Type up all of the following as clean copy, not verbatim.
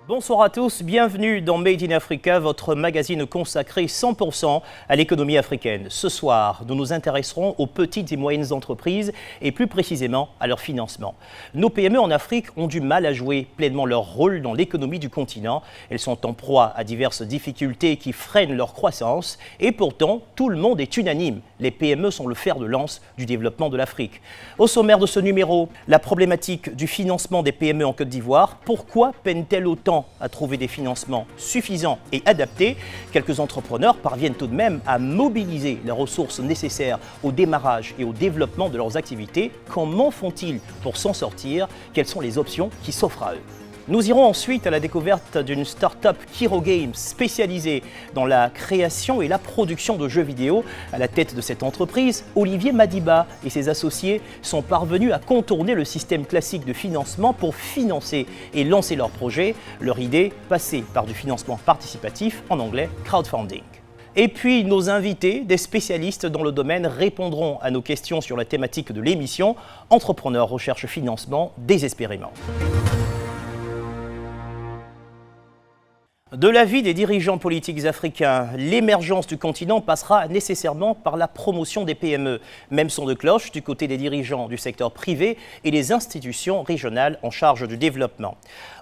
Bonsoir à tous, bienvenue dans Made in Africa, votre magazine consacré 100% à l'économie africaine. Ce soir, nous nous intéresserons aux petites et moyennes entreprises et plus précisément à leur financement. Nos PME en Afrique ont du mal à jouer pleinement leur rôle dans l'économie du continent. Elles sont en proie à diverses difficultés qui freinent leur croissance et pourtant, tout le monde est unanime. Les PME sont le fer de lance du développement de l'Afrique. Au sommaire de ce numéro, la problématique du financement des PME en Côte d'Ivoire. Pourquoi peinent-elles autant à trouver des financements suffisants et adaptés? Quelques entrepreneurs parviennent tout de même à mobiliser les ressources nécessaires au démarrage et au développement de leurs activités. Comment font-ils pour s'en sortir? Quelles sont les options qui s'offrent à eux? Nous irons ensuite à la découverte d'une start-up Kiro Games spécialisée dans la création et la production de jeux vidéo. À la tête de cette entreprise, Olivier Madiba et ses associés sont parvenus à contourner le système classique de financement pour financer et lancer leurs projets. Leur idée, passer par du financement participatif, en anglais crowdfunding. Et puis nos invités, des spécialistes dans le domaine, répondront à nos questions sur la thématique de l'émission Entrepreneurs recherche financement désespérément. De l'avis des dirigeants politiques africains, l'émergence du continent passera nécessairement par la promotion des PME. Même son de cloche du côté des dirigeants du secteur privé et des institutions régionales en charge du développement.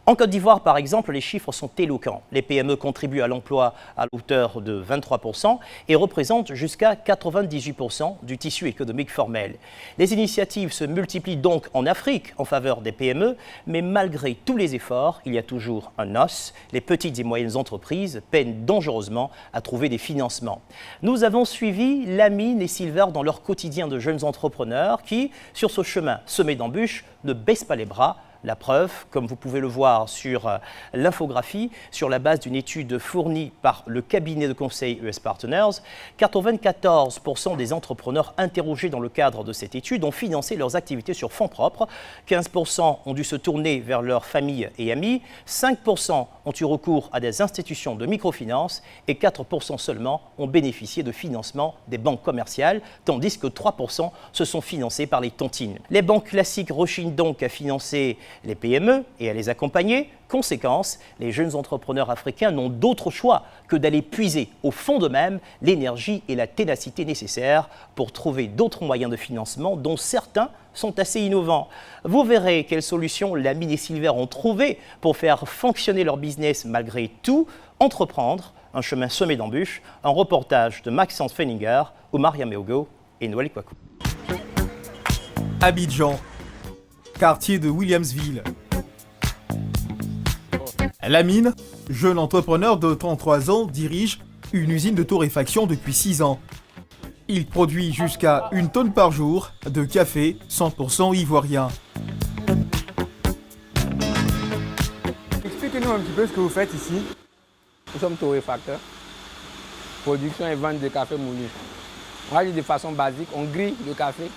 En Côte d'Ivoire, par exemple, les chiffres sont éloquents. Les PME contribuent à l'emploi à hauteur de 23% et représentent jusqu'à 98% du tissu économique formel. Les initiatives se multiplient donc en Afrique en faveur des PME, mais malgré tous les efforts, il y a toujours un os. Les petites et moyennes entreprises peinent dangereusement à trouver des financements. Nous avons suivi Lamine et Silver dans leur quotidien de jeunes entrepreneurs qui, sur ce chemin semé d'embûches, ne baissent pas les bras. La preuve, comme vous pouvez le voir sur l'infographie, sur la base d'une étude fournie par le cabinet de conseil US Partners, 94% des entrepreneurs interrogés dans le cadre de cette étude ont financé leurs activités sur fonds propres, 15% ont dû se tourner vers leurs familles et amis, 5% ont eu recours à des institutions de microfinance et 4% seulement ont bénéficié de financement des banques commerciales, tandis que 3% se sont financés par les tontines. Les banques classiques rechignent donc à financer les PME et à les accompagner. Conséquence, les jeunes entrepreneurs africains n'ont d'autre choix que d'aller puiser au fond d'eux-mêmes l'énergie et la ténacité nécessaires pour trouver d'autres moyens de financement dont certains sont assez innovants. Vous verrez quelles solutions Lamine et Silver ont trouvées pour faire fonctionner leur business malgré tout. Entreprendre, un chemin semé d'embûches, un reportage de Maxence Fenninger, Omar Yameogo et Noël Kwaku. Abidjan, quartier de Williamsville. Lamine, jeune entrepreneur de 33 ans, dirige une usine de torréfaction depuis 6 ans. Il produit jusqu'à 1 tonne par jour de café 100% ivoirien. Expliquez-nous un petit peu ce que vous faites ici. Nous sommes torréfacteurs, production et vente de café moulu. On va dire de façon basique, on grille le café,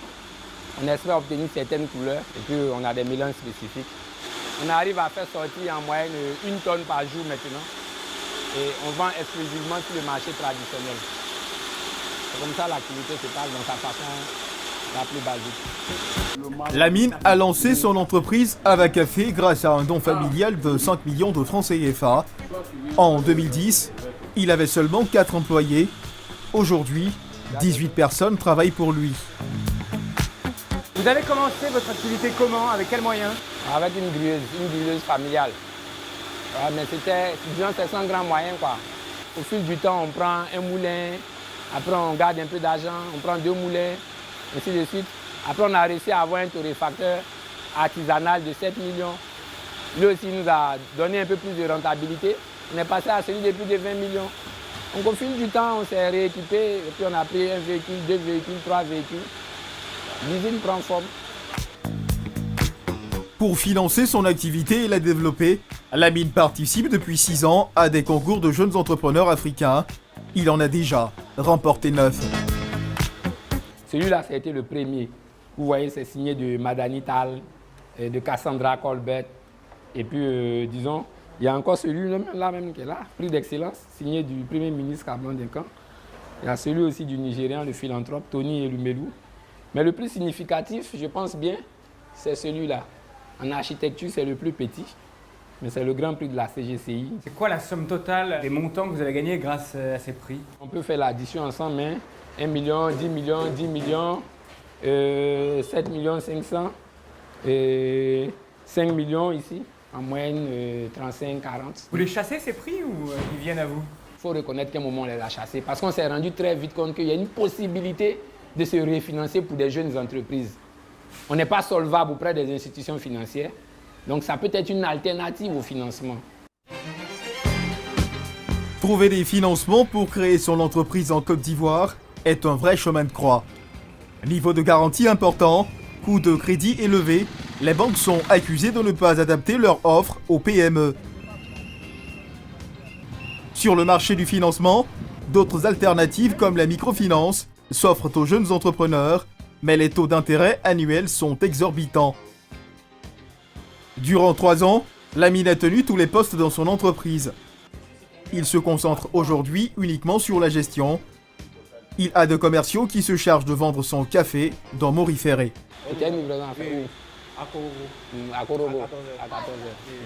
on espère obtenir certaines couleurs et puis on a des mélanges spécifiques. On arrive à faire sortir en moyenne 1 tonne par jour maintenant et on vend exclusivement sur le marché traditionnel. C'est comme ça l'activité se passe dans sa façon la plus basique. Lamine a lancé son entreprise Ava Café grâce à un don familial de 5 millions de francs CFA. En 2010, il avait seulement 4 employés. Aujourd'hui, 18 personnes travaillent pour lui. Vous avez commencé votre activité comment? Avec quels moyens? Avec une grilleuse familiale. Ouais, mais c'était, disons, c'est sans grand moyen, quoi. Au fil du temps, on prend un moulin, après on garde un peu d'argent, on prend 2 moulins, ainsi de suite. Après, on a réussi à avoir un torréfacteur artisanal de 7 millions. Lui aussi nous a donné un peu plus de rentabilité. On est passé à celui de plus de 20 millions. Donc au fil du temps, on s'est rééquipé et puis on a pris un véhicule, 2 véhicules, 3 véhicules. L'usine prend forme. Pour financer son activité et la développer, Lamine participe depuis 6 ans à des concours de jeunes entrepreneurs africains. Il en a déjà remporté 9. Celui-là, ça a été le premier. Vous voyez, c'est signé de Madani Tal, de Cassandra Colbert. Et puis, disons, il y a encore celui-là même qui est là, prix d'excellence, signé du Premier ministre Kamlan Dinkan. Il y a celui aussi du Nigérian, le philanthrope Tony Elumelu. Mais le plus significatif, je pense bien, c'est celui-là. En architecture, c'est le plus petit, mais c'est le grand prix de la CGCI. C'est quoi la somme totale des montants que vous avez gagnés grâce à ces prix? On peut faire l'addition ensemble, hein. 1 million, 10 millions, 10 millions, 7 millions 500, 5 millions ici, en moyenne 35, 40. Vous les chassez ces prix ou ils viennent à vous? Il faut reconnaître qu'à un moment on les a chassés parce qu'on s'est rendu très vite compte qu'il y a une possibilité de se refinancer pour des jeunes entreprises. On n'est pas solvable auprès des institutions financières, donc ça peut être une alternative au financement. Trouver des financements pour créer son entreprise en Côte d'Ivoire est un vrai chemin de croix. Niveau de garantie important, coût de crédit élevé, les banques sont accusées de ne pas adapter leur offre aux PME. Sur le marché du financement, d'autres alternatives comme la microfinance s'offrent aux jeunes entrepreneurs, mais les taux d'intérêt annuels sont exorbitants. Durant 3 ans, Lamine a tenu tous les postes dans son entreprise. Il se concentre aujourd'hui uniquement sur la gestion. Il a 2 commerciaux qui se chargent de vendre son café dans Moriféré. Et une livraison à faire où? À Korogo. À 14h.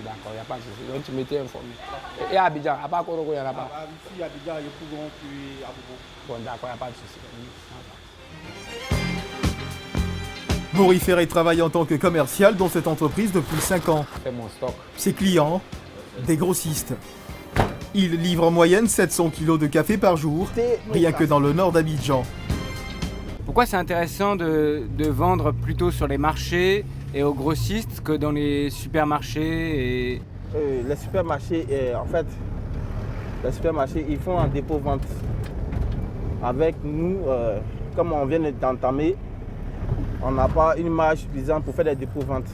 D'accord, il n'y a pas de souci. Donc tu m'étais informé. Et à Abidjan, à part Korogo, il n'y en a pas? Ici, à Abidjan, il y a Pougon, puis à Bobo. Bon, d'accord, il n'y a pas de souci. Moriféré travaille en tant que commercial dans cette entreprise depuis 5 ans. C'est mon stock. Ses clients, des grossistes. Il livre en moyenne 700 kg de café par jour, rien que dans le nord d'Abidjan. Pourquoi c'est intéressant de vendre plutôt sur les marchés et aux grossistes que dans les supermarchés et... Les supermarchés, les supermarchés, ils font un dépôt-vente. Avec nous, comme on vient d'entamer, on n'a pas une marge suffisante pour faire des dépôts-ventes.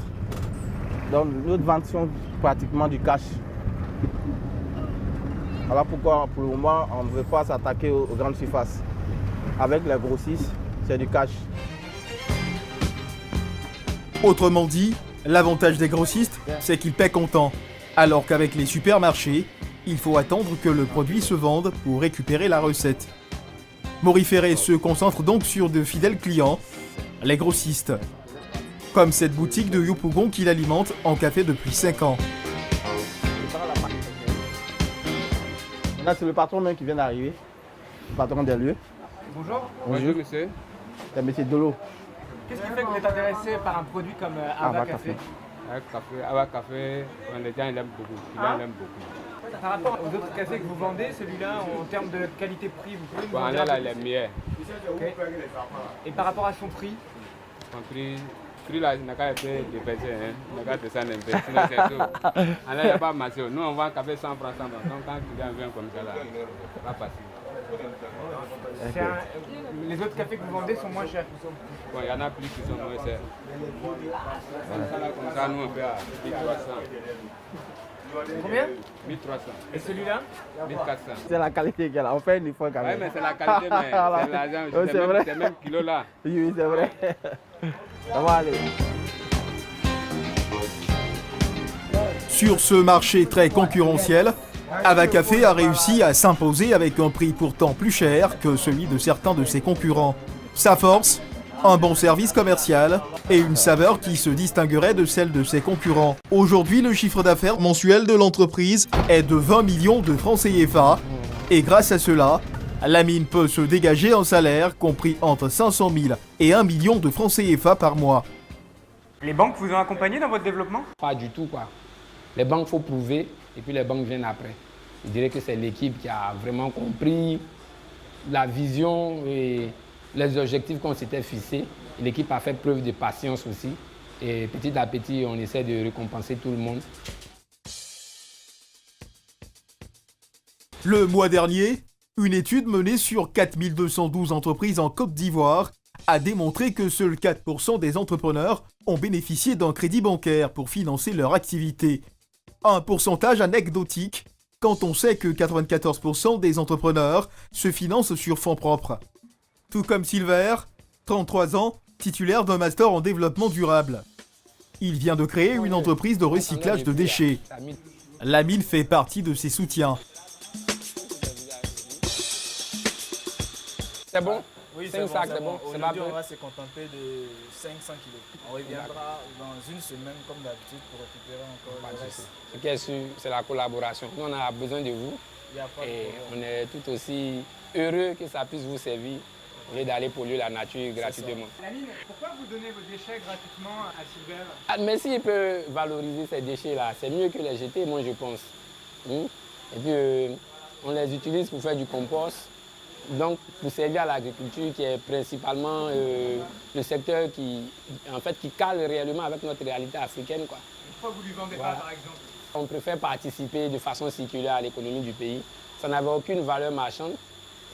Donc, nos ventes sont pratiquement du cash. Voilà pourquoi, pour le moment, on ne veut pas s'attaquer aux grandes surfaces. Avec les grossistes, c'est du cash. Autrement dit, l'avantage des grossistes, c'est qu'ils paient comptant. Alors qu'avec les supermarchés, il faut attendre que le produit se vende pour récupérer la recette. Moriféré se concentre donc sur de fidèles clients, les grossistes. Comme cette boutique de Yopougon qui l'alimente en café depuis 5 ans. Là, c'est le patron même qui vient d'arriver, le patron des lieux. Bonjour. Bonjour, monsieur. c'est M. Dolo. Qu'est-ce qui fait que vous êtes intéressé par un produit comme Ava Café? Ava Café, les gens l'aiment beaucoup. Par rapport aux autres cafés que vous vendez, celui-là, en termes de qualité-prix, vous pouvez nous en dire un peu il est plus? meilleur. Ok. Et par rapport à son prix? Son prix là, il n'a qu'à être dépassé, il n'a qu'à descendre un peu, sinon c'est tout. Alors il n'y a pas marché. Nous on vend un café 100 francs, 100 francs. Donc quand tu viens comme ça là, c'est pas facile. Les autres cafés que vous vendez sont moins chers. Bon, il y en a plus qui sont moins chers. Comme ça, nous on fait à 1300. Combien? 1300. Et celui-là? 1400. C'est la qualité qu'elle a. On fait une fois quand Oui, même. mais c'est la qualité, mais c'est l'argent. Oui, c'est vrai. C'est même kilo là. Oui, c'est vrai. Ça va aller. Sur ce marché très concurrentiel, Ava Café a réussi à s'imposer avec un prix pourtant plus cher que celui de certains de ses concurrents. Sa force, un bon service commercial et une saveur qui se distinguerait de celle de ses concurrents. Aujourd'hui, le chiffre d'affaires mensuel de l'entreprise est de 20 millions de francs CFA et grâce à cela, Lamine peut se dégager un salaire compris entre 500 000 et 1 million de francs CFA par mois. Les banques vous ont accompagné dans votre développement? Pas du tout quoi. Les banques, faut prouver et puis les banques viennent après. Je dirais que c'est l'équipe qui a vraiment compris la vision et les objectifs qu'on s'était fixés. L'équipe a fait preuve de patience aussi. Et petit à petit, on essaie de récompenser tout le monde. Le mois dernier, une étude menée sur 4212 entreprises en Côte d'Ivoire a démontré que seuls 4% des entrepreneurs ont bénéficié d'un crédit bancaire pour financer leur activité. Un pourcentage anecdotique quand on sait que 94% des entrepreneurs se financent sur fonds propres. Tout comme Silver, 33 ans, titulaire d'un master en développement durable. Il vient de créer une entreprise de recyclage de déchets. La mine fait partie de ses soutiens. C'est bon? Oui, 5 sacs, c'est bon. C'est pas Aujourd'hui, on peu. va se contenter de 500 kilos. On reviendra dans une semaine comme d'habitude pour récupérer encore le reste. Ce qui est sûr, c'est la collaboration. Nous, on a besoin de vous Il y a pas de et problème. on est tout aussi heureux que ça puisse vous servir au lieu d'aller polluer la nature gratuitement. Lamine, pourquoi vous donnez vos déchets gratuitement à Silver? Ah, mais s'il peut valoriser ces déchets-là, c'est mieux que les jeter, moi je pense. Et puis, on les utilise pour faire du compost. Donc, pour servir à l'agriculture, qui est principalement le secteur qui cale réellement avec notre réalité africaine, quoi. Pourquoi vous lui vendez Voilà. pas, par exemple? On préfère participer de façon circulaire à l'économie du pays. Ça n'avait aucune valeur marchande.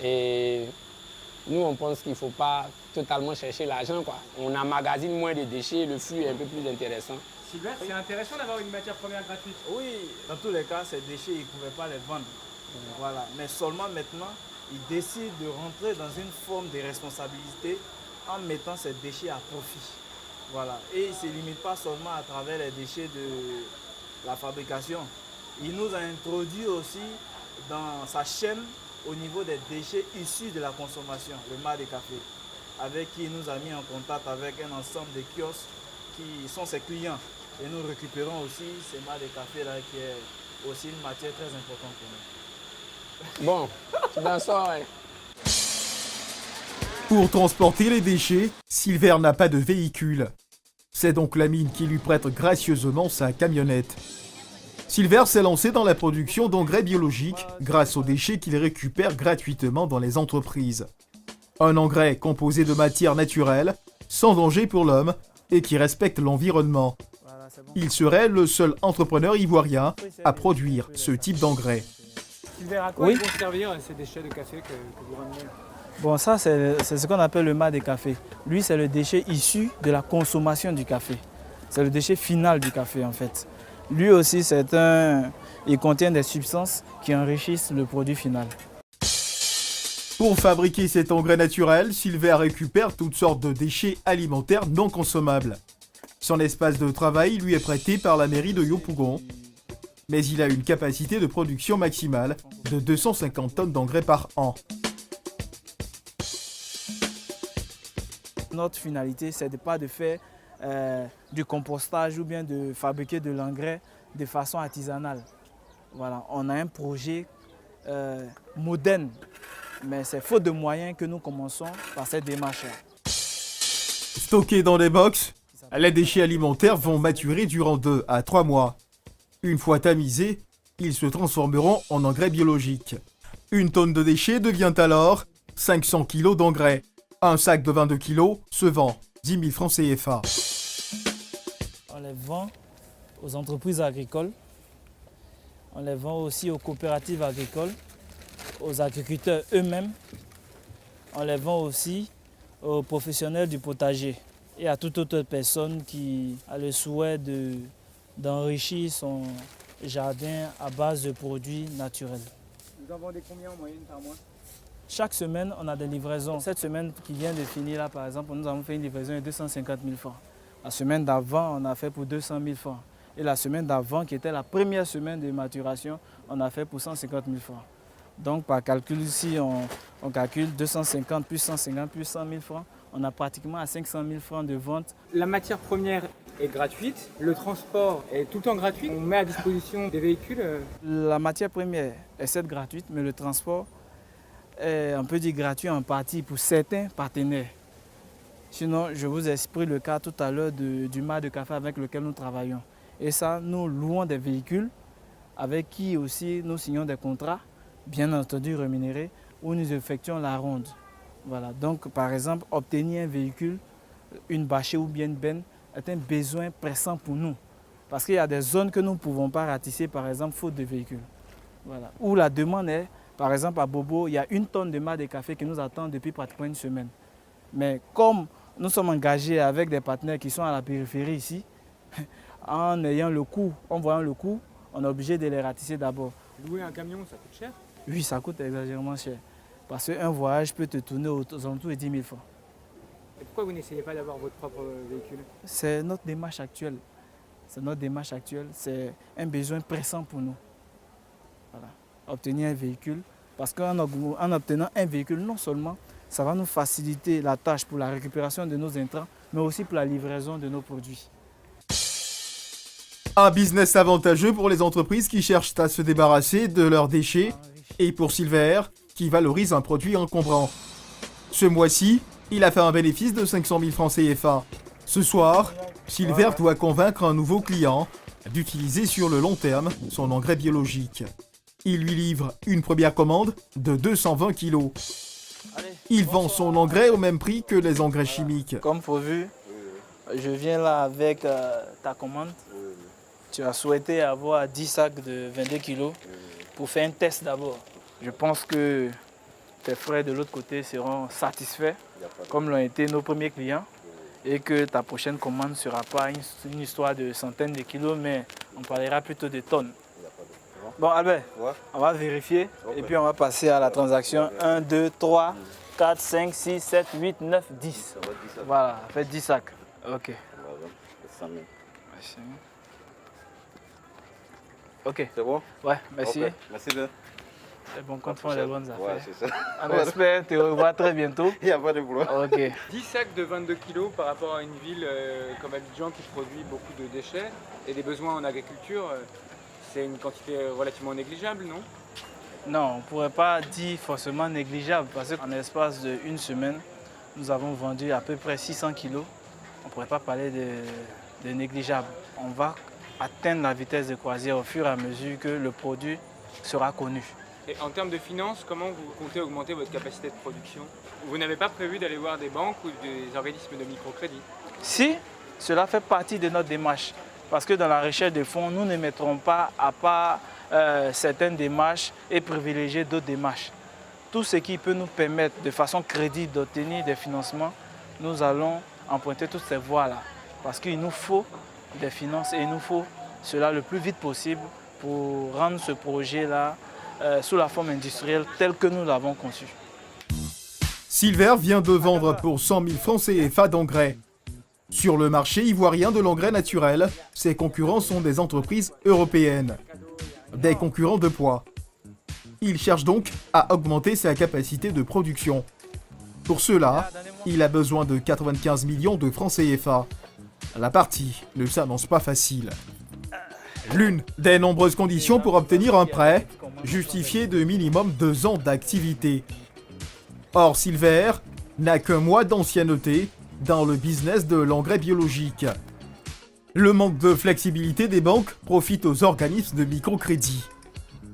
Et nous, on pense qu'il ne faut pas totalement chercher l'argent, quoi. On emmagasine moins de déchets, le flux est un peu plus intéressant. Silver, c'est intéressant d'avoir une matière première gratuite. Oui, dans tous les cas, ces déchets, ils ne pouvaient pas les vendre. Voilà. Mais seulement maintenant, ils décident de rentrer dans une forme de responsabilité en mettant ces déchets à profit. Voilà. Et ils ne se limitent pas seulement à travers les déchets de la fabrication. Il nous a introduit aussi dans sa chaîne au niveau des déchets issus de la consommation, le mar de café, avec qui il nous a mis en contact avec un ensemble de kiosques qui sont ses clients. Et nous récupérons aussi ces mar de café là qui est aussi une matière très importante pour nous. Bon, tu t'en sors, ouais. Pour transporter les déchets, Silver n'a pas de véhicule. C'est donc la mine qui lui prête gracieusement sa camionnette. Silver s'est lancé dans la production d'engrais biologiques grâce aux déchets qu'il récupère gratuitement dans les entreprises. Un engrais composé de matières naturelles, sans danger pour l'homme et qui respecte l'environnement. Voilà, c'est bon. Il serait le seul entrepreneur ivoirien à produire ce type d'engrais. Silver, à quoi Oui. ils vont servir ces déchets de café que vous ramenez? Bon, ça, c'est ce qu'on appelle le mar de café. Lui, c'est le déchet issu de la consommation du café. C'est le déchet final du café, en fait. Lui aussi, il contient des substances qui enrichissent le produit final. Pour fabriquer cet engrais naturel, Silver récupère toutes sortes de déchets alimentaires non consommables. Son espace de travail lui est prêté par la mairie de Yopougon, mais il a une capacité de production maximale de 250 tonnes d'engrais par an. Notre finalité, ce n'est pas de faire du compostage ou bien de fabriquer de l'engrais de façon artisanale. Voilà, on a un projet moderne, mais c'est faute de moyens que nous commençons par cette démarche-là. Stockés dans des box, les déchets alimentaires vont maturer durant 2 à 3 mois. Une fois tamisés, ils se transformeront en engrais biologiques. Une tonne de déchets devient alors 500 kg d'engrais. Un sac de 22 kg se vend 10 000 francs CFA. On les vend aux entreprises agricoles, on les vend aussi aux coopératives agricoles, aux agriculteurs eux-mêmes, on les vend aussi aux professionnels du potager et à toute autre personne qui a le souhait d'enrichir son jardin à base de produits naturels. Vous en vendez combien en moyenne par mois? Chaque semaine, on a des livraisons. Cette semaine qui vient de finir, là, par exemple, nous avons fait une livraison de 250 000 francs. La semaine d'avant, on a fait pour 200 000 francs. Et la semaine d'avant, qui était la première semaine de maturation, on a fait pour 150 000 francs. Donc, par calcul, si on calcule 250 plus 150 plus 100 000 francs, on a pratiquement à 500 000 francs de vente. La matière première est gratuite, le transport est tout le temps gratuit. On met à disposition des véhicules. La matière première est certes gratuite, mais le transport est, on peut dire, gratuit en partie pour certains partenaires. Sinon, je vous ai expliqué le cas tout à l'heure du mar de café avec lequel nous travaillons. Et ça, nous louons des véhicules avec qui aussi nous signons des contrats, bien entendu rémunérés, où nous effectuons la ronde. Voilà. Donc, par exemple, obtenir un véhicule, une bâchée ou bien une benne, est un besoin pressant pour nous. Parce qu'il y a des zones que nous ne pouvons pas ratisser, par exemple, faute de véhicules. Voilà. Où la demande est, par exemple, à Bobo, il y a 1 tonne de mar de café qui nous attend depuis pratiquement une semaine. Mais comme nous sommes engagés avec des partenaires qui sont à la périphérie ici, en ayant le coût, en voyant le coût, on est obligé de les ratisser d'abord. Louer un camion, ça coûte cher. Oui, ça coûte exagérément cher. Parce qu'un voyage peut te tourner aux alentours de 10 000 francs. Et pourquoi vous n'essayez pas d'avoir votre propre véhicule? C'est notre démarche actuelle. C'est notre démarche actuelle, c'est un besoin pressant pour nous. Voilà. Obtenir un véhicule, parce qu'en obtenant un véhicule, non seulement ça va nous faciliter la tâche pour la récupération de nos intrants, mais aussi pour la livraison de nos produits. Un business avantageux pour les entreprises qui cherchent à se débarrasser de leurs déchets et pour Silver qui valorise un produit encombrant. Ce mois-ci, il a fait un bénéfice de 500 000 francs CFA. Ce soir, Silver doit convaincre un nouveau client d'utiliser sur le long terme son engrais biologique. Il lui livre une première commande de 220 kg. Il vend son engrais au même prix que les engrais chimiques. Comme prévu, je viens là avec ta commande. Tu as souhaité avoir 10 sacs de 22 kg pour faire un test d'abord. Je pense que tes frais de l'autre côté seront satisfaits, comme l'ont été nos premiers clients, et que ta prochaine commande ne sera pas une histoire de centaines de kilos, mais on parlera plutôt de tonnes. Bon Albert, on va vérifier et puis on va passer à la transaction 1, 2, 3, 4, 5, 6, 7, 8, 9, 10. Voilà, faites 10 sacs. Ok. Merci. Ok. C'est bon? Ouais, merci. Okay. Merci bien. C'est bon, compte font les bonnes affaires. Ouais, c'est ça. On espère te revoir très bientôt. Il n'y a pas de boulot. Ok. 10 sacs de 22 kg par rapport à une ville comme Abidjan qui produit beaucoup de déchets et des besoins en agriculture, c'est une quantité relativement négligeable, non? Non, on ne pourrait pas dire forcément négligeable parce qu'en l'espace d'une semaine, nous avons vendu à peu près 600 kg. On ne pourrait pas parler de négligeable. On va atteindre la vitesse de croisière au fur et à mesure que le produit sera connu. Et en termes de finances, comment vous comptez augmenter votre capacité de production? Vous n'avez pas prévu d'aller voir des banques ou des organismes de microcrédit? Si, cela fait partie de notre démarche. Parce que dans la recherche de fonds, nous ne mettrons pas à part certaines démarches et privilégier d'autres démarches. Tout ce qui peut nous permettre de façon crédible d'obtenir des financements, nous allons emprunter toutes ces voies-là. Parce qu'il nous faut des finances et il nous faut cela le plus vite possible pour rendre ce projet-là sous la forme industrielle telle que nous l'avons conçu. Silver vient de vendre pour 100 000 francs CFA d'engrais. Sur le marché ivoirien de l'engrais naturel, ses concurrents sont des entreprises européennes. Des concurrents de poids. Il cherche donc à augmenter sa capacité de production. Pour cela, il a besoin de 95 millions de francs CFA. La partie ne s'annonce pas facile. L'une des nombreuses conditions pour obtenir un prêt, justifié de minimum 2 ans d'activité. Or, Silver n'a qu'un mois d'ancienneté dans le business de l'engrais biologique. Le manque de flexibilité des banques profite aux organismes de microcrédit.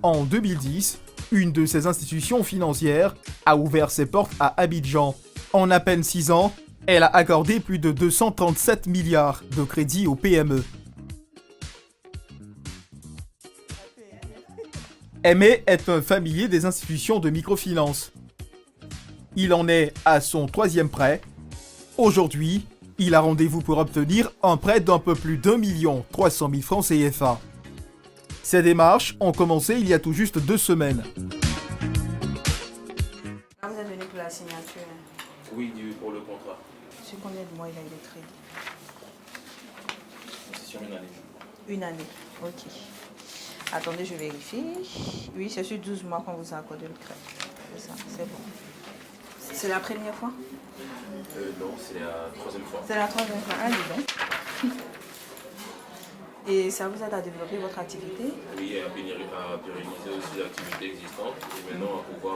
En 2010, une de ces institutions financières a ouvert ses portes à Abidjan. En à peine 6 ans, elle a accordé plus de 237 milliards de crédits aux PME. Aimé est un familier des institutions de microfinance. Il en est à son 3e prêt. Aujourd'hui, il a rendez-vous pour obtenir un prêt d'un peu plus d'1 300 000 francs CFA. Ces démarches ont commencé il y a tout juste 2 semaines. Vous êtes venu pour la signature. Oui, pour le contrat. Sur combien de mois il a eu le crédit? C'est sur une année. Une année, ok. Attendez, je vérifie. Oui, c'est sur 12 mois qu'on vous a accordé le crédit. C'est ça, c'est bon. C'est la première fois? Non, c'est la 3e fois. C'est la 3e fois. Ah, dis donc. Et ça vous aide à développer votre activité? Oui, à pérenniser aussi l'activité existante et maintenant à pouvoir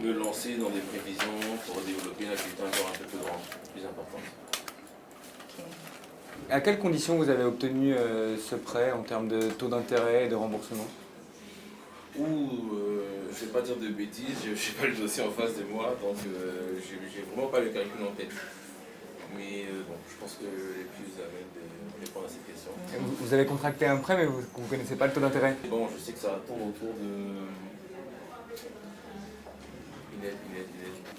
me lancer dans des prévisions pour développer une activité encore un peu plus grande, plus importante. Ok. À quelles conditions vous avez obtenu ce prêt en termes de taux d'intérêt et de remboursement? Je ne vais pas dire de bêtises, je n'ai pas le dossier en face de moi, donc j'ai vraiment pas le calcul en tête. Mais bon, je pense que les plus à même de répondre à cette question. Vous avez contracté un prêt mais vous ne connaissez pas le taux d'intérêt? Bon, je sais que ça tourne autour de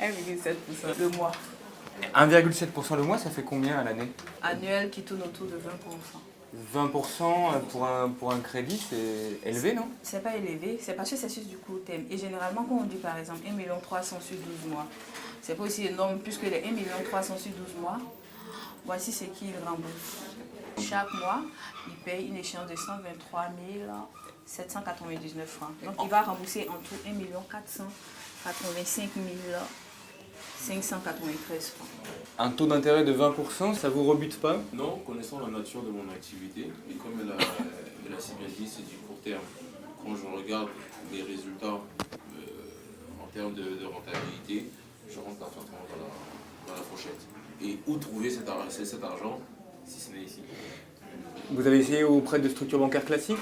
1,7% le mois. 1,7% le mois, ça fait combien à l'année? Annuel qui tourne autour de 20%. 20% pour un crédit, c'est élevé, non? C'est pas élevé, c'est parce que c'est sur du court terme. Et généralement, quand on dit par exemple 1,3 million sur 12 mois, c'est pas aussi énorme puisque les 1,3 million sur 12 mois, Voici ce qu'il rembourse. Chaque mois, il paye une échéance de 123 799 francs. Donc il va rembourser en tout 1 485 593 francs. Un taux d'intérêt de 20%, ça vous rebute pas? Non, connaissant la nature de mon activité, et comme elle a si bien dit, c'est du court terme. Quand je regarde les résultats en termes de rentabilité, je rentre parfaitement dans la fourchette. Et où trouver cet argent si ce n'est ici? Vous avez essayé auprès de structures bancaires classiques?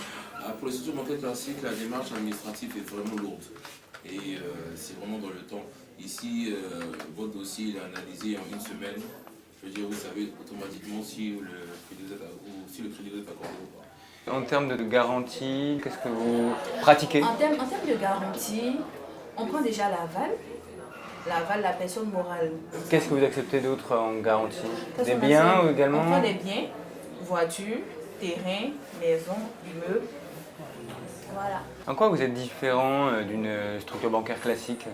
Pour les structures bancaires classiques, la démarche administrative est vraiment lourde. Et c'est vraiment dans le temps. Ici, votre dossier est analysé en une semaine. Je veux dire, vous savez automatiquement si le crédit est accordé ou pas. En termes de garantie, qu'est-ce que vous pratiquez? En termes de garantie, on prend déjà l'aval. L'aval de la personne morale. Qu'est-ce que vous acceptez d'autre en garantie? Qu'est-ce Des qu'on biens accepte? également? On prend des biens, voitures, terrains, maisons, immeubles. Voilà. En quoi vous êtes différent d'une structure bancaire classique?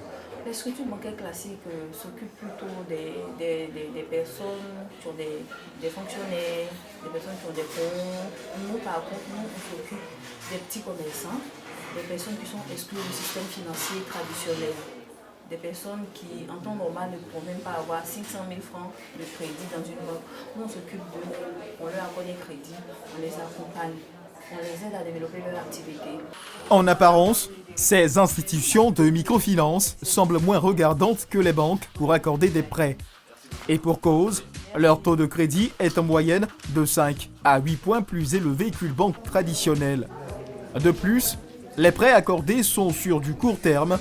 Les structures bancaires classiques s'occupent plutôt des personnes qui ont des fonctionnaires, des personnes qui ont des comptes. Nous, par contre, on s'occupe des petits commerçants, des personnes qui sont exclues du système financier traditionnel. Des personnes qui, en temps normal, ne pourront même pas avoir 500 000 francs de crédit dans une banque. Nous, on s'occupe d'eux, on leur accorde des crédits, on les accompagne, on les aide à développer leur activité. En apparence, ces institutions de microfinance semblent moins regardantes que les banques pour accorder des prêts. Et pour cause, leur taux de crédit est en moyenne de 5 à 8 points plus élevé qu'une banque traditionnelle. De plus, les prêts accordés sont sur du court terme.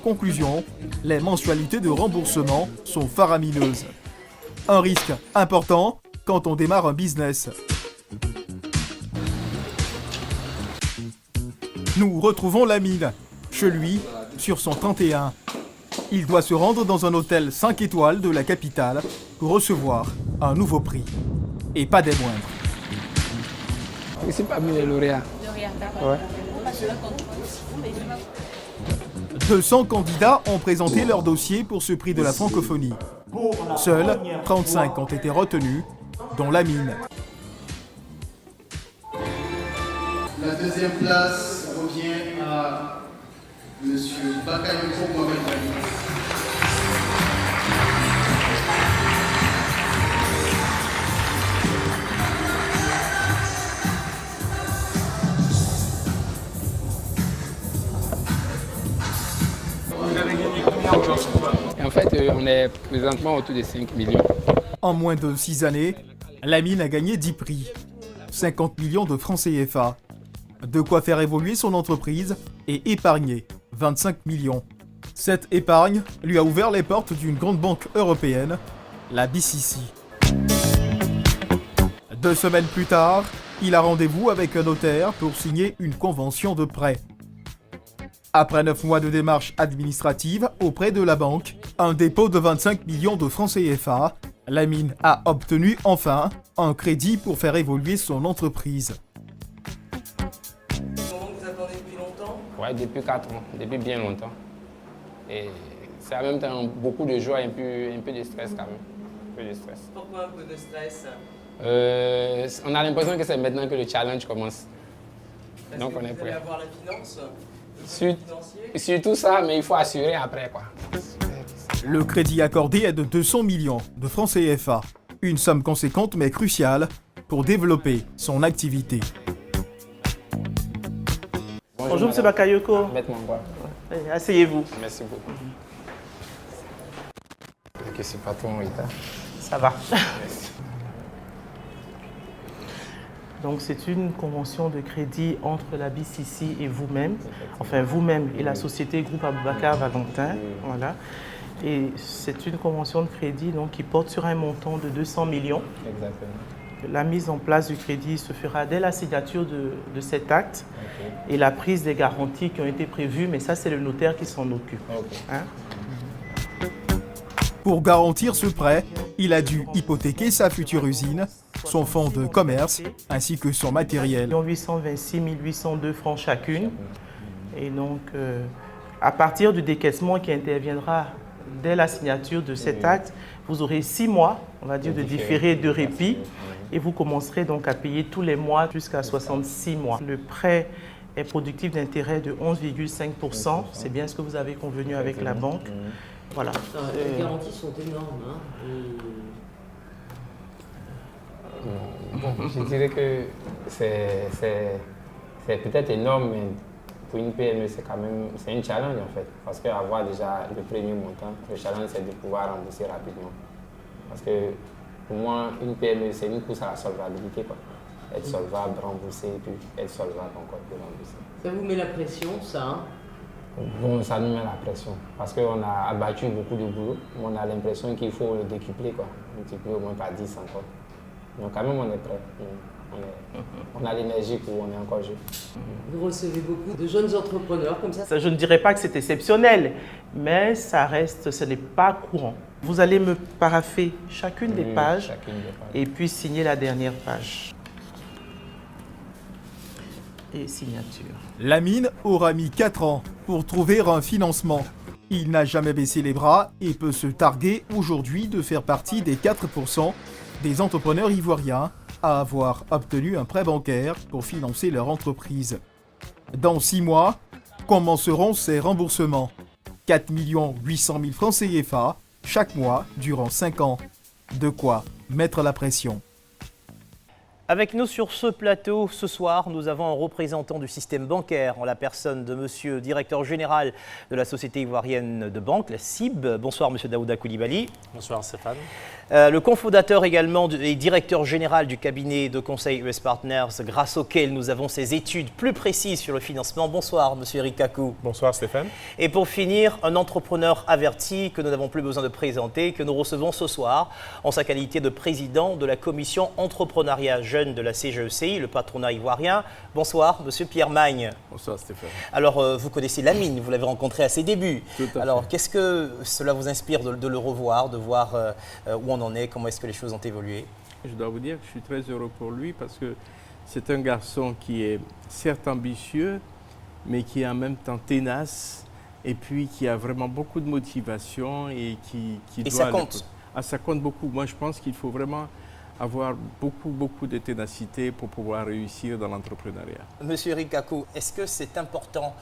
Conclusion, les mensualités de remboursement sont faramineuses. Un risque important quand on démarre un business. Nous retrouvons Lamine, chez lui, sur son 31. Il doit se rendre dans un hôtel 5 étoiles de la capitale pour recevoir un nouveau prix. Et pas des moindres. Ici, parmi les lauréats. Ouais. 200 candidats ont présenté leur dossier pour ce prix de la francophonie. Seuls 35 ont été retenus, dont Lamine. La deuxième place revient à M. Bakayoko Mohamed Ali. Et en fait, on est présentement autour de 5 millions. En moins de 6 années, Lamine a gagné 10 prix, 50 millions de francs CFA. De quoi faire évoluer son entreprise et épargner 25 millions. Cette épargne lui a ouvert les portes d'une grande banque européenne, la BCC. 2 semaines plus tard, il a rendez-vous avec un notaire pour signer une convention de prêt. Après 9 mois de démarches administratives auprès de la banque, un dépôt de 25 millions de francs CFA, Lamine a obtenu enfin un crédit pour faire évoluer son entreprise. Vous attendez depuis longtemps? Ouais, depuis 4 ans, depuis bien longtemps. Et c'est en même temps beaucoup de joie et un peu de stress quand même. Un peu de stress. Pourquoi un peu de stress? On a l'impression que c'est maintenant que le challenge commence. Donc on est prêt. Vous allez avoir la finance? Surtout ça, mais il faut assurer après, quoi. Le crédit accordé est de 200 millions de francs CFA. Une somme conséquente mais cruciale pour développer son activité. Bonjour M. Bakayoko. Mettez-moi boire. Asseyez-vous. Merci beaucoup. Que c'est pas trop retard. Ça va. Donc c'est une convention de crédit entre la BCC et vous-même, enfin vous-même et la société Groupe Aboubakar Valentin, voilà. Et c'est une convention de crédit donc, qui porte sur un montant de 200 millions. Exactement. La mise en place du crédit se fera dès la signature de cet acte et la prise des garanties qui ont été prévues, mais ça c'est le notaire qui s'en occupe. Hein? Pour garantir ce prêt, il a dû hypothéquer sa future usine, son fonds de commerce ainsi que son matériel. 826 802 francs chacune. Et donc, à partir du décaissement qui interviendra dès la signature de cet acte, vous aurez 6 mois, on va dire, de différé de répit et vous commencerez donc à payer tous les mois jusqu'à 66 mois. Le prêt est productif d'intérêt de 11,5%. C'est bien ce que vous avez convenu avec la banque. Voilà. Les garanties sont énormes. Bon, je dirais que c'est peut-être énorme, mais pour une PME, c'est un challenge en fait. Parce qu'avoir déjà le premier montant, le challenge c'est de pouvoir rembourser rapidement. Parce que pour moi, une PME, c'est une course à la solvabilité, quoi. Être solvable, rembourser, puis être solvable encore plus rembourser. Ça vous met la pression, ça, hein? Bon, ça nous met la pression. Parce qu'on a abattu beaucoup de boulot. On a l'impression qu'il faut le décupler, quoi. Multiplier au moins par 10 encore. Donc quand même, on est prêt. On a l'énergie pour on est encore jeune. Vous recevez beaucoup de jeunes entrepreneurs comme ça? Je ne dirais pas que c'est exceptionnel, mais ce n'est pas courant. Vous allez me parapher chacune des pages et puis signer la dernière page. Et signature. Lamine aura mis 4 ans pour trouver un financement. Il n'a jamais baissé les bras et peut se targuer aujourd'hui de faire partie des 4% des entrepreneurs ivoiriens à avoir obtenu un prêt bancaire pour financer leur entreprise. Dans 6 mois, comment seront ces remboursements? 4 800 000 francs CFA chaque mois durant 5 ans. De quoi mettre la pression. Avec nous sur ce plateau, ce soir, nous avons un représentant du système bancaire en la personne de monsieur directeur général de la Société ivoirienne de banque, la CIB. Bonsoir monsieur Daouda Koulibaly. Bonsoir Stéphane. Le cofondateur également et directeur général du cabinet de conseil US Partners, grâce auquel nous avons ces études plus précises sur le financement. Bonsoir monsieur Eric Kakou. Bonsoir Stéphane. Et pour finir, un entrepreneur averti que nous n'avons plus besoin de présenter, que nous recevons ce soir en sa qualité de président de la commission entrepreneuriat jeune de la CGECI, le patronat ivoirien. Bonsoir, monsieur Pierre Magne. Bonsoir Stéphane. Alors, vous connaissez Lamine, vous l'avez rencontré à ses débuts. Tout à fait. Alors, qu'est-ce que cela vous inspire de le revoir, de voir où on en est, comment est-ce que les choses ont évolué? Je dois vous dire que je suis très heureux pour lui parce que c'est un garçon qui est certes ambitieux, mais qui est en même temps ténace et puis qui a vraiment beaucoup de motivation et qui doit... ça compte. Ça compte beaucoup. Moi, je pense qu'il faut vraiment avoir beaucoup de ténacité pour pouvoir réussir dans l'entrepreneuriat. Monsieur Eric Kakou, est-ce que c'est important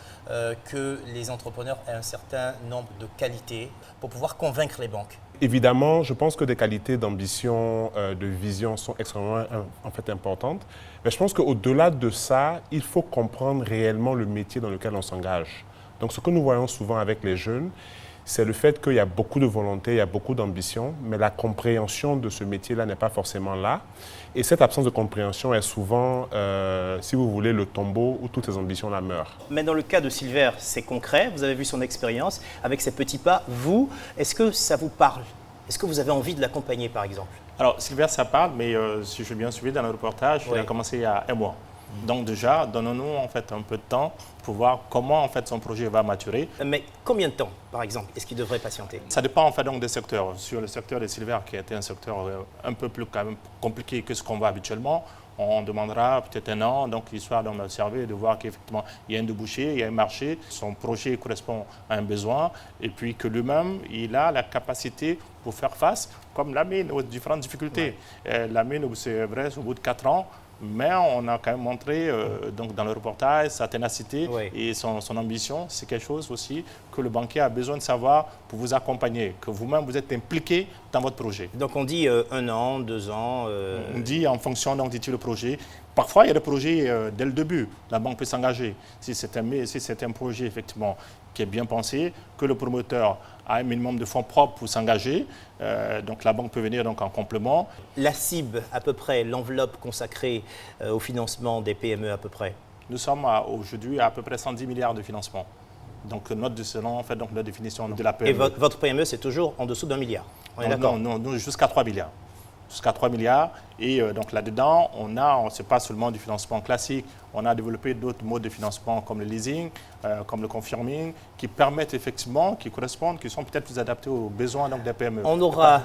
que les entrepreneurs aient un certain nombre de qualités pour pouvoir convaincre les banques? Évidemment, je pense que des qualités d'ambition, de vision sont extrêmement importantes. Mais je pense qu'au-delà de ça, il faut comprendre réellement le métier dans lequel on s'engage. Donc ce que nous voyons souvent avec les jeunes, c'est le fait qu'il y a beaucoup de volonté, il y a beaucoup d'ambition, mais la compréhension de ce métier-là n'est pas forcément là. Et cette absence de compréhension est souvent, si vous voulez, le tombeau où toutes ces ambitions-là meurent. Mais dans le cas de Silver, c'est concret, vous avez vu son expérience avec ses petits pas. Vous, est-ce que ça vous parle? Est-ce que vous avez envie de l'accompagner, par exemple? Alors, Silver, ça parle, mais si je bien suivi dans le reportage, il a commencé il y a 1 mois. Donc déjà, donnons-nous en fait un peu de temps pour voir comment en fait son projet va maturer. Mais combien de temps, par exemple, est-ce qu'il devrait patienter? Ça dépend en fait donc des secteurs. Sur le secteur des Silver, qui a été un secteur un peu plus quand même compliqué que ce qu'on voit habituellement, on demandera peut-être 1 an, donc histoire d'observer et de voir qu'effectivement il y a un débouché, il y a un marché, son projet correspond à un besoin, et puis que lui-même, il a la capacité pour faire face, comme Lamine, aux différentes difficultés. Lamine, c'est vrai, au bout de 4 ans, mais on a quand même montré donc dans le reportage sa ténacité et son ambition. C'est quelque chose aussi que le banquier a besoin de savoir pour vous accompagner, que vous-même vous êtes impliqué dans votre projet. Donc on dit 1 an, 2 ans On dit en fonction donc du projet. Parfois, il y a des projets dès le début. La banque peut s'engager. Si c'est un projet effectivement qui est bien pensé, que le promoteur a un minimum de fonds propres pour s'engager, donc la banque peut venir donc en complément. La cible, à peu près, l'enveloppe consacrée au financement des PME à peu près? Nous sommes aujourd'hui à peu près 110 milliards de financement. Donc selon en fait, donc, la définition de la PME. Et votre PME, c'est toujours en dessous d'1 milliard? On est d'accord? Non, jusqu'à 3 milliards. Jusqu'à 3 milliards. Et donc là-dedans, c'est pas seulement du financement classique, on a développé d'autres modes de financement comme le leasing, comme le confirming, qui permettent effectivement, qui correspondent, qui sont peut-être plus adaptés aux besoins donc, des PME. On aura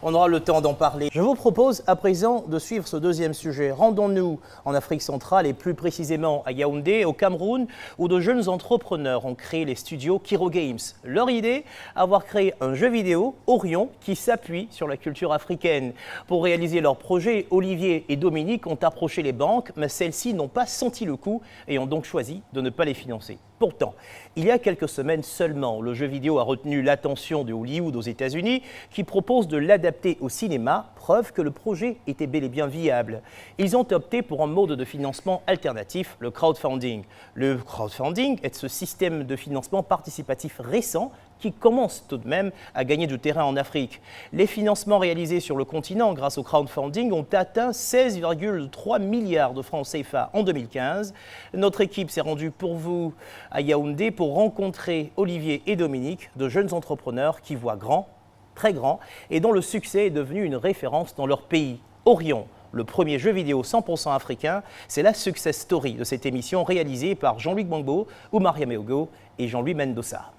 On aura le temps d'en parler. Je vous propose à présent de suivre ce deuxième sujet. Rendons-nous en Afrique centrale et plus précisément à Yaoundé, au Cameroun, où de jeunes entrepreneurs ont créé les studios Kiro Games. Leur idée, avoir créé un jeu vidéo, Orion, qui s'appuie sur la culture africaine. Pour réaliser leur projet, Olivier et Dominique ont approché les banques, mais celles-ci n'ont pas senti le coup et ont donc choisi de ne pas les financer. Pourtant, il y a quelques semaines seulement, le jeu vidéo a retenu l'attention de Hollywood aux États-Unis, qui propose de l'adapter au cinéma, preuve que le projet était bel et bien viable. Ils ont opté pour un mode de financement alternatif, le crowdfunding. Le crowdfunding est ce système de financement participatif récent qui commence tout de même à gagner du terrain en Afrique. Les financements réalisés sur le continent grâce au crowdfunding ont atteint 16,3 milliards de francs CFA en 2015. Notre équipe s'est rendue pour vous à Yaoundé pour rencontrer Olivier et Dominique, de jeunes entrepreneurs qui voient grand, très grand, et dont le succès est devenu une référence dans leur pays. Orion, le premier jeu vidéo 100% africain, c'est la success story de cette émission réalisée par Jean-Luc Bangbo, Oumar Yameogo et Jean-Louis Mendoza.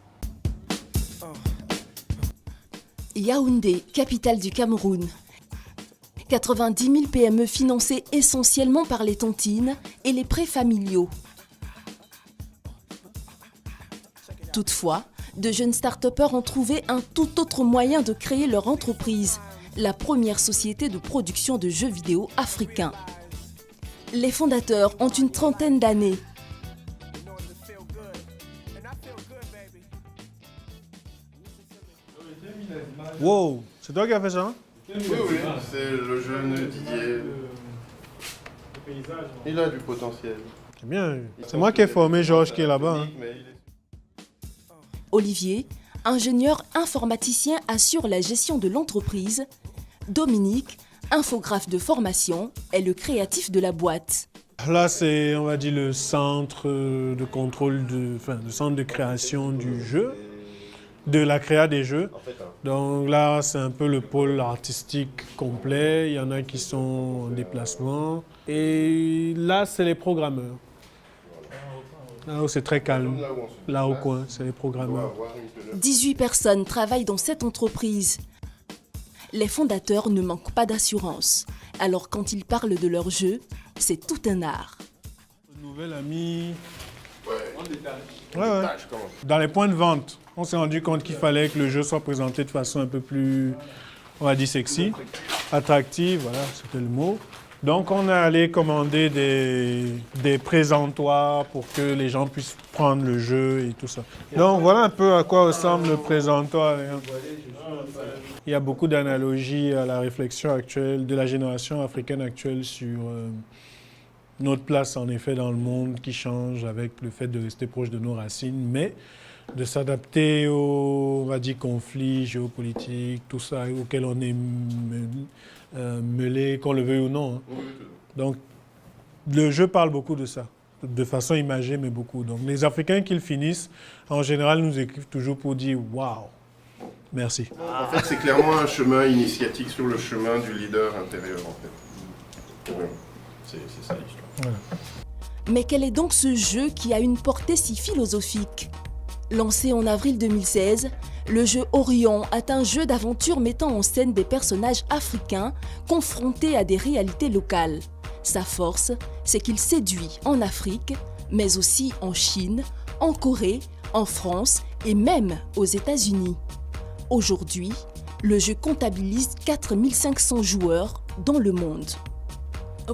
Yaoundé, capitale du Cameroun. 90 000 PME financées essentiellement par les tontines et les prêts familiaux. Toutefois, de jeunes start-upers ont trouvé un tout autre moyen de créer leur entreprise, la première société de production de jeux vidéo africains. Les fondateurs ont une trentaine d'années. Wow, c'est toi qui as fait ça? Oui, c'est le jeune Didier. Il a du potentiel. C'est bien. C'est moi qui ai formé Georges qui est là-bas. Olivier, ingénieur informaticien, assure la gestion de l'entreprise. Dominique, infographe de formation, est le créatif de la boîte. Là, c'est, on va dire, le centre de contrôle, le centre de création du jeu, de la créa des jeux. Donc là, c'est un peu le pôle artistique complet. Il y en a qui sont en déplacement. Et là, c'est les programmeurs. Là où c'est très calme, là au coin, c'est les programmeurs. 18 personnes travaillent dans cette entreprise. Les fondateurs ne manquent pas d'assurance. Alors quand ils parlent de leur jeu, c'est tout un art. Nouvel ami. Dans les points de vente, on s'est rendu compte qu'il fallait que le jeu soit présenté de façon un peu plus, on va dire, sexy, attractive, voilà, c'était le mot. Donc on est allé commander des présentoirs pour que les gens puissent prendre le jeu et tout ça. Donc voilà un peu à quoi ressemble le présentoir. Il y a beaucoup d'analogies à la réflexion actuelle de la génération africaine actuelle sur notre place en effet dans le monde qui change avec le fait de rester proche de nos racines, mais de s'adapter aux, on va dire, conflits géopolitiques, tout ça auquel on est mêlé, qu'on le veuille ou non. Donc, le jeu parle beaucoup de ça, de façon imagée, mais beaucoup. Donc, les Africains qui le finissent, en général, nous écrivent toujours pour dire « Waouh, merci ». En fait, c'est clairement un chemin initiatique sur le chemin du leader intérieur, en fait. C'est ça l'histoire. Voilà. Mais quel est donc ce jeu qui a une portée si philosophique ? Lancé en avril 2016, le jeu Orion est un jeu d'aventure mettant en scène des personnages africains confrontés à des réalités locales. Sa force, c'est qu'il séduit en Afrique, mais aussi en Chine, en Corée, en France et même aux États-Unis. Aujourd'hui, le jeu comptabilise 4500 joueurs dans le monde.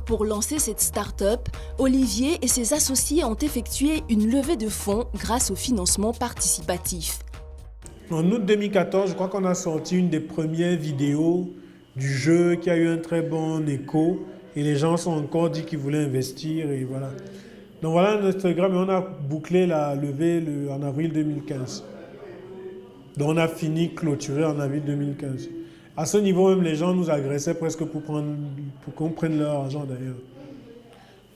Pour lancer cette start-up, Olivier et ses associés ont effectué une levée de fonds grâce au financement participatif. En août 2014, je crois qu'on a sorti une des premières vidéos du jeu qui a eu un très bon écho et les gens sont encore dit qu'ils voulaient investir et voilà. Donc voilà notre Instagram et on a bouclé la levée en avril 2015. Donc on a fini clôturé en avril 2015. À ce niveau même, les gens nous agressaient presque pour qu'on prenne leur argent d'ailleurs.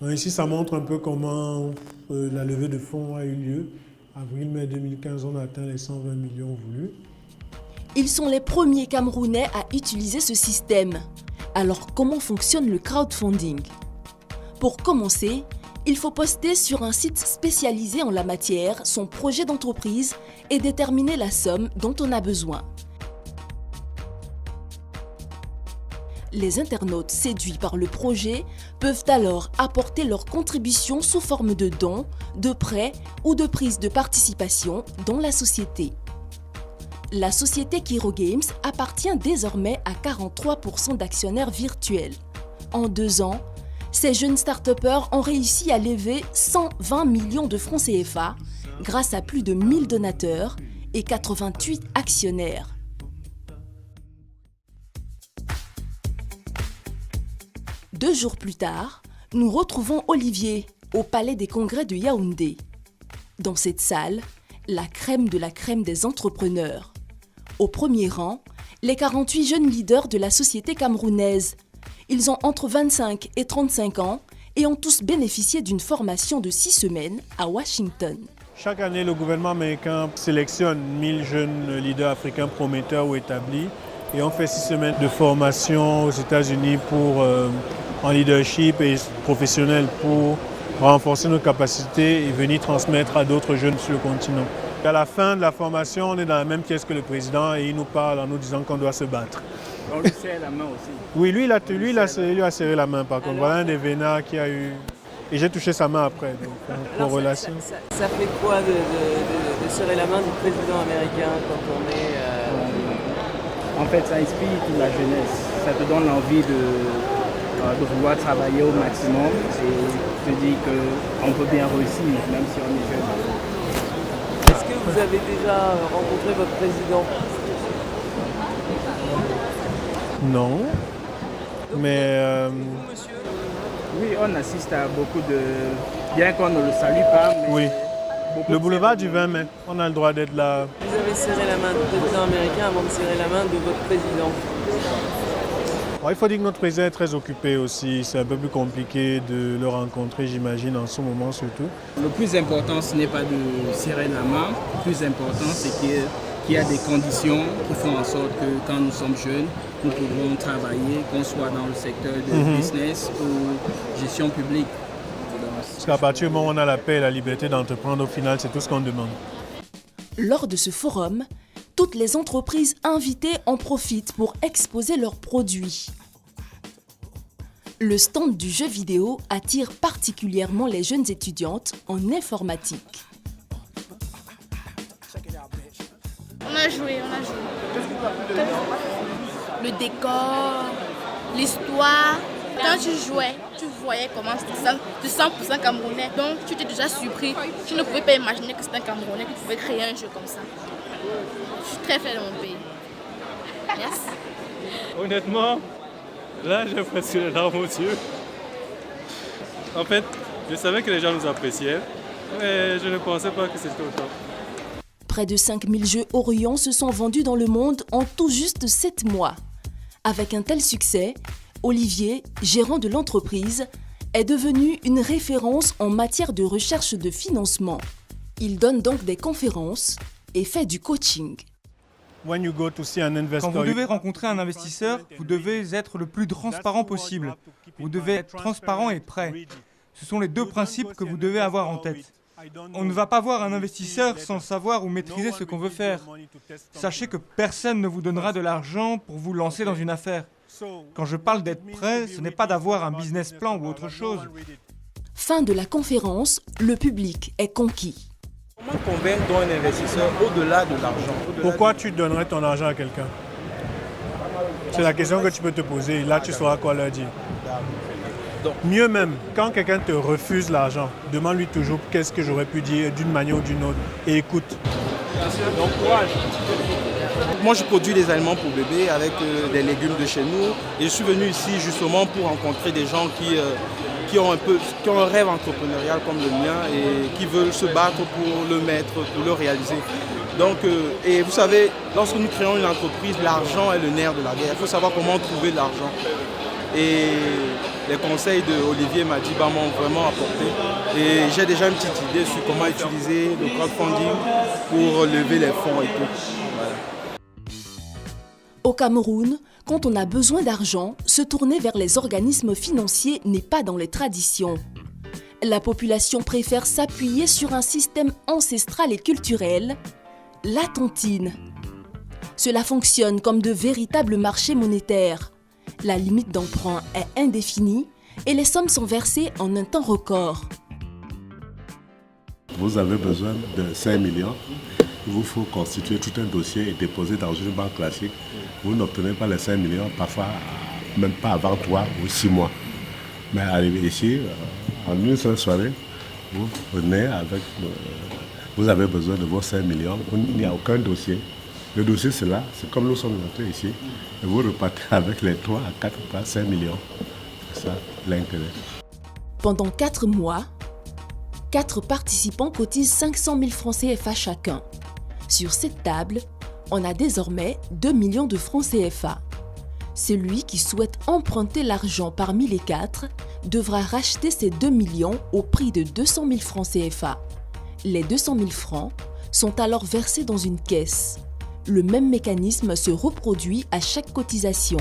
Donc ici, ça montre un peu comment la levée de fonds a eu lieu. Avril-mai 2015, on a atteint les 120 millions voulus. Ils sont les premiers Camerounais à utiliser ce système. Alors, comment fonctionne le crowdfunding ? Pour commencer, il faut poster sur un site spécialisé en la matière son projet d'entreprise et déterminer la somme dont on a besoin. Les internautes séduits par le projet peuvent alors apporter leur contribution sous forme de dons, de prêts ou de prise de participation dans la société. La société Kiro Games appartient désormais à 43% d'actionnaires virtuels. En 2 ans, ces jeunes start-upers ont réussi à lever 120 millions de francs CFA grâce à plus de 1000 donateurs et 88 actionnaires. Deux jours plus tard, nous retrouvons Olivier au Palais des Congrès de Yaoundé. Dans cette salle, la crème de la crème des entrepreneurs. Au premier rang, les 48 jeunes leaders de la société camerounaise. Ils ont entre 25 et 35 ans et ont tous bénéficié d'une formation de 6 semaines à Washington. Chaque année, le gouvernement américain sélectionne 1000 jeunes leaders africains prometteurs ou établis et on fait 6 semaines de formation aux États-Unis en leadership et professionnel pour renforcer nos capacités et venir transmettre à d'autres jeunes sur le continent. À la fin de la formation, on est dans la même pièce que le président et il nous parle en nous disant qu'on doit se battre. On lui serre la main aussi. Oui, lui il a serré la main par contre. Voilà un des vénards qui a eu... Et j'ai touché sa main après, donc en relation. Ça fait quoi de serrer la main du président américain quand on est... En fait, ça inspire toute la jeunesse. Ça te donne l'envie de vouloir travailler au maximum et te dire qu'on peut bien réussir, même si on est jeune. Est-ce que vous avez déjà rencontré votre président? Non, mais... Oui, on assiste à beaucoup de... Bien qu'on ne le salue pas, mais... Oui, le boulevard du 20 mai, on a le droit d'être là. Vous avez serré la main du président américain avant de serrer la main de votre président. Bon, il faut dire que notre président est très occupé aussi. C'est un peu plus compliqué de le rencontrer, j'imagine, en ce moment surtout. Le plus important, ce n'est pas de serrer la main. Le plus important, c'est qu'il y a des conditions qui font en sorte que quand nous sommes jeunes, nous pouvons travailler, qu'on soit dans le secteur de business ou gestion publique. Parce qu'à partir du moment où on a la paix et la liberté d'entreprendre, au final, c'est tout ce qu'on demande. Lors de ce forum, toutes les entreprises invitées en profitent pour exposer leurs produits. Le stand du jeu vidéo attire particulièrement les jeunes étudiantes en informatique. On a joué. Le décor, l'histoire. Quand tu jouais, tu voyais comment c'était 100% camerounais. Donc tu étais déjà surpris. Tu ne pouvais pas imaginer que c'était un Camerounais qui pouvait créer un jeu comme ça. Je suis très fière de mon pays. Yes. Honnêtement, là j'ai presque les larmes aux yeux. En fait, je savais que les gens nous appréciaient, mais je ne pensais pas que c'était autant. Près de 5000 jeux Orion se sont vendus dans le monde en tout juste 7 mois. Avec un tel succès, Olivier, gérant de l'entreprise, est devenu une référence en matière de recherche de financement. Il donne donc des conférences et fait du coaching. Quand vous devez rencontrer un investisseur, vous devez être le plus transparent possible. Vous devez être transparent et prêt. Ce sont les 2 principes que vous devez avoir en tête. On ne va pas voir un investisseur sans savoir ou maîtriser ce qu'on veut faire. Sachez que personne ne vous donnera de l'argent pour vous lancer dans une affaire. Quand je parle d'être prêt, ce n'est pas d'avoir un business plan ou autre chose. Fin de la conférence, le public est conquis. Comment convaincre un investisseur au-delà de l'argent? Pourquoi tu donnerais ton argent à quelqu'un? C'est la question que tu peux te poser. Là, tu sauras quoi leur dire. Mieux même, quand quelqu'un te refuse l'argent, demande-lui toujours qu'est-ce que j'aurais pu dire d'une manière ou d'une autre et écoute. Donc, courage. Moi, je produis des aliments pour bébés avec des légumes de chez nous. Et je suis venu ici justement pour rencontrer des gens qui ont un rêve entrepreneurial comme le mien et qui veulent se battre pour le mettre, pour le réaliser. Donc, et vous savez, lorsque nous créons une entreprise, l'argent est le nerf de la guerre. Il faut savoir comment trouver de l'argent. Et les conseils d'Olivier Madiba m'ont vraiment apporté. Et j'ai déjà une petite idée sur comment utiliser le crowdfunding pour lever les fonds et tout. Voilà. Au Cameroun, quand on a besoin d'argent, se tourner vers les organismes financiers n'est pas dans les traditions. La population préfère s'appuyer sur un système ancestral et culturel, la tontine. Cela fonctionne comme de véritables marchés monétaires. La limite d'emprunt est indéfinie et les sommes sont versées en un temps record. Vous avez besoin de 5 millions. Il vous faut constituer tout un dossier et déposer dans une banque classique. Vous n'obtenez pas les 5 millions, parfois même pas avant 3 ou 6 mois. Mais arrivé ici, en une seule soirée, vous venez avec... vous avez besoin de vos 5 millions. Il n'y a aucun dossier. Le dossier, c'est là. C'est comme nous sommes entrés ici. Et vous repartez avec les 3 à 4 pas 5 millions. C'est ça l'intérêt. Pendant 4 mois, 4 participants cotisent 500 000 francs CFA chacun. Sur cette table, on a désormais 2 millions de francs CFA. Celui qui souhaite emprunter l'argent parmi les 4 devra racheter ces 2 millions au prix de 200 000 francs CFA. Les 200 000 francs sont alors versés dans une caisse. Le même mécanisme se reproduit à chaque cotisation.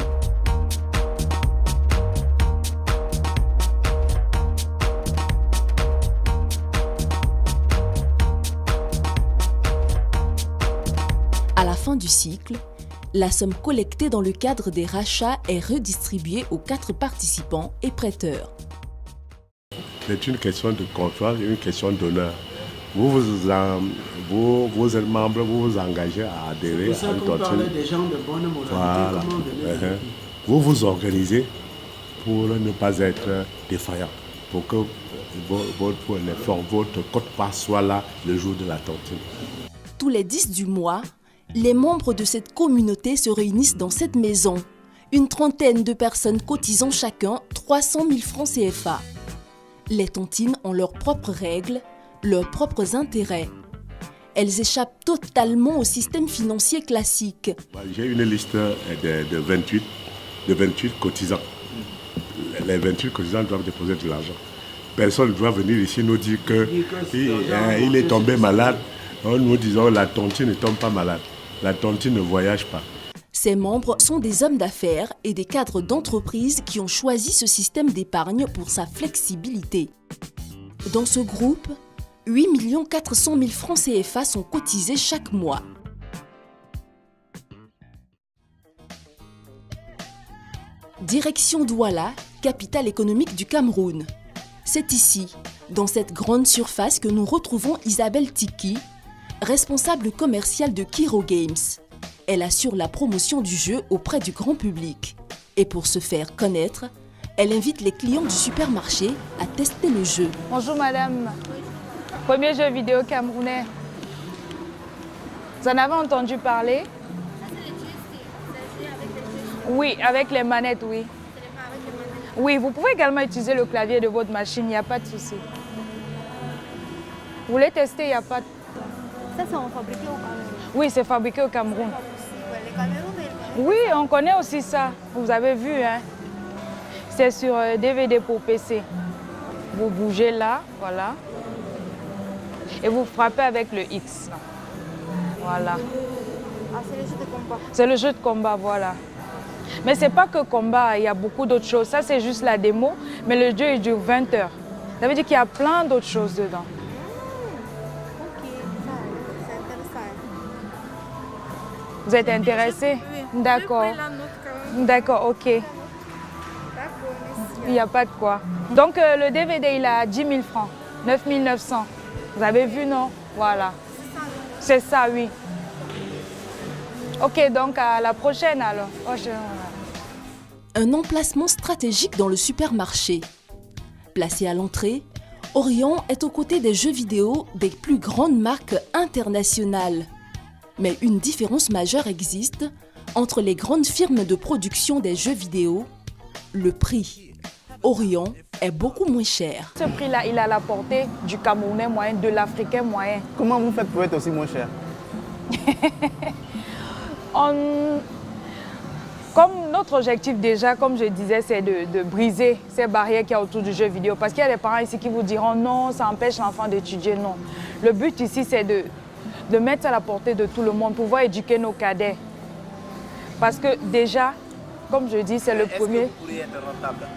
À la fin du cycle, la somme collectée dans le cadre des rachats est redistribuée aux 4 participants et prêteurs. C'est une question de confiance et une question d'honneur. Vous êtes membre, vous vous engagez à adhérer à une tontine. Des gens de bonne moralité, voilà. comment donner Vous vous organisez pour ne pas être défaillant, pour que votre quote-part soit là le jour de la tontine. Tous les 10 du mois, les membres de cette communauté se réunissent dans cette maison. Une trentaine de personnes cotisant chacun 300 000 francs CFA. Les tontines ont leurs propres règles, leurs propres intérêts. Elles échappent totalement au système financier classique. J'ai une liste de 28 cotisants. Les 28 cotisants doivent déposer de l'argent. Personne ne doit venir ici nous dire qu'il est tombé malade. Nous disons la tontine ne tombe pas malade. La tontine ne voyage pas. Ces membres sont des hommes d'affaires et des cadres d'entreprise qui ont choisi ce système d'épargne pour sa flexibilité. Dans ce groupe, 8 400 000 francs CFA sont cotisés chaque mois. Direction Douala, capitale économique du Cameroun. C'est ici, dans cette grande surface, que nous retrouvons Isabelle Tiki, responsable commerciale de Kiro Games. Elle assure la promotion du jeu auprès du grand public. Et pour se faire connaître, elle invite les clients du supermarché à tester le jeu. Bonjour madame. Premier jeu vidéo camerounais. Vous en avez entendu parler? Oui, avec les manettes, oui. Oui, vous pouvez également utiliser le clavier de votre machine, il n'y a pas de souci. Vous voulez tester, il n'y a pas de... Ça, c'est fabriqué au Cameroun. Oui, c'est fabriqué au Cameroun. Oui, on connaît aussi ça. Vous avez vu, hein? C'est sur DVD pour PC. Vous bougez là, voilà. Et vous frappez avec le X. Voilà. Ah, c'est le jeu de combat. C'est le jeu de combat, voilà. Mais c'est pas que combat, il y a beaucoup d'autres choses. Ça, c'est juste la démo, mais le jeu, il dure 20 heures. Ça veut dire qu'il y a plein d'autres choses dedans. Vous êtes intéressé? Oui. D'accord. D'accord, ok. Il n'y a pas de quoi. Donc le DVD, il a 10 000 francs, 9 900. Vous avez vu, non? Voilà. C'est ça, oui. Ok, donc à la prochaine alors. Un emplacement stratégique dans le supermarché. Placé à l'entrée, Orion est aux côtés des jeux vidéo des plus grandes marques internationales. Mais une différence majeure existe entre les grandes firmes de production des jeux vidéo, le prix. Orion est beaucoup moins cher. Ce prix-là, il est à la portée du Camerounais moyen, de l'Africain moyen. Comment vous faites pour être aussi moins cher? Comme notre objectif déjà, comme je disais, c'est de briser ces barrières qu'il y a autour du jeu vidéo. Parce qu'il y a des parents ici qui vous diront non, ça empêche l'enfant d'étudier. Non. Le but ici, c'est de mettre à la portée de tout le monde, pouvoir éduquer nos cadets. Parce que déjà, comme je dis, c'est le premier... Est-ce que vous pourriez être rentable?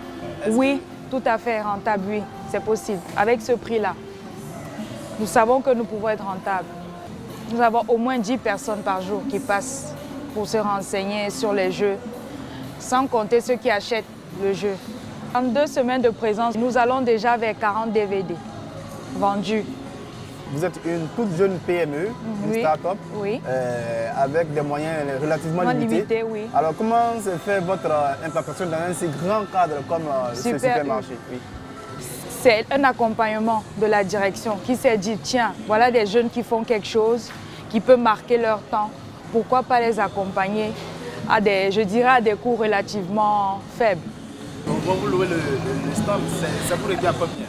Oui, tout à fait rentable, oui, c'est possible. Avec ce prix-là, nous savons que nous pouvons être rentables. Nous avons au moins 10 personnes par jour qui passent pour se renseigner sur les jeux. sans compter ceux qui achètent le jeu. En 2 semaines de présence, nous allons déjà vers 40 DVD vendus. Vous êtes une toute jeune PME, une start-up, avec des moyens relativement limités. Oui. Alors comment se fait votre implantation dans un si grand cadre comme ce supermarché? C'est un accompagnement de la direction qui s'est dit, tiens, voilà des jeunes qui font quelque chose, qui peut marquer leur temps. Pourquoi pas les accompagner à des, je dirais, à des coûts relativement faibles. Donc quand vous louez le stand, c'est pour aider à combien?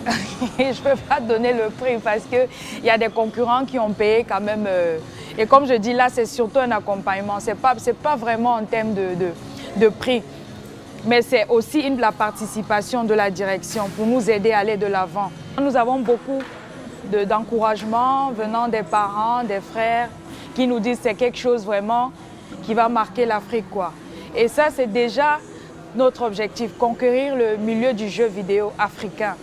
Je ne peux pas donner le prix parce qu'il y a des concurrents qui ont payé quand même. Et comme je dis là, c'est surtout un accompagnement. Ce n'est pas vraiment en termes de prix. Mais c'est aussi la participation de la direction pour nous aider à aller de l'avant. Nous avons beaucoup d'encouragement venant des parents, des frères, qui nous disent que c'est quelque chose vraiment qui va marquer l'Afrique, quoi. Et ça, c'est déjà notre objectif, conquérir le milieu du jeu vidéo africain.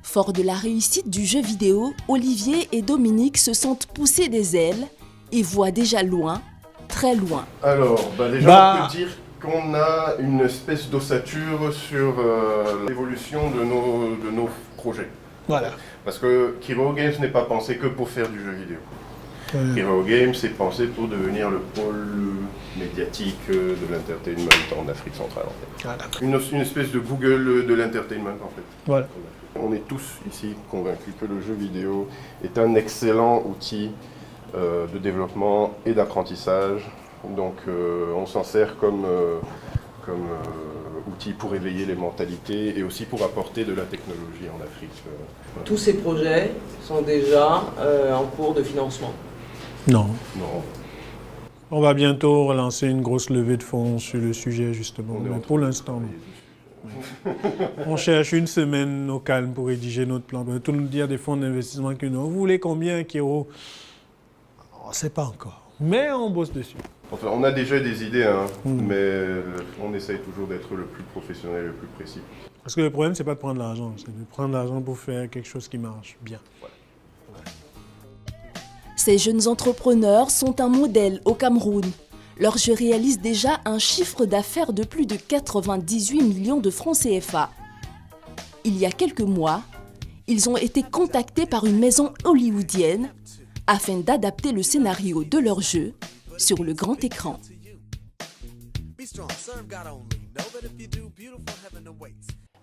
Fort de la réussite du jeu vidéo, Olivier et Dominique se sentent poussés des ailes et voient déjà loin, très loin. Alors, déjà, on peut dire qu'on a une espèce d'ossature sur l'évolution de nos projets. Voilà. Parce que Kiro Games n'est pas pensé que pour faire du jeu vidéo. Kiro Games est pensé pour devenir le pôle médiatique de l'entertainment en Afrique centrale. En fait. Une espèce de Google de l'entertainment en fait. Voilà. On est tous ici convaincus que le jeu vidéo est un excellent outil de développement et d'apprentissage. Donc on s'en sert comme outil pour éveiller les mentalités et aussi pour apporter de la technologie en Afrique. Tous ces projets sont déjà en cours de financement. Non. Non. On va bientôt relancer une grosse levée de fonds sur le sujet justement, mais pour l'instant non. On cherche une semaine au calme pour rédiger notre plan. Tout nous dire des fonds d'investissement que nous. Vous voulez combien, Kiro? On ne sait pas encore, mais on bosse dessus. Enfin, on a déjà des idées, hein, mais on essaye toujours d'être le plus professionnel et le plus précis. Parce que le problème, c'est pas de prendre l'argent, c'est de prendre l'argent pour faire quelque chose qui marche bien. Voilà. Ces jeunes entrepreneurs sont un modèle au Cameroun. Leur jeu réalise déjà un chiffre d'affaires de plus de 98 millions de francs CFA. Il y a quelques mois, ils ont été contactés par une maison hollywoodienne afin d'adapter le scénario de leur jeu sur le grand écran.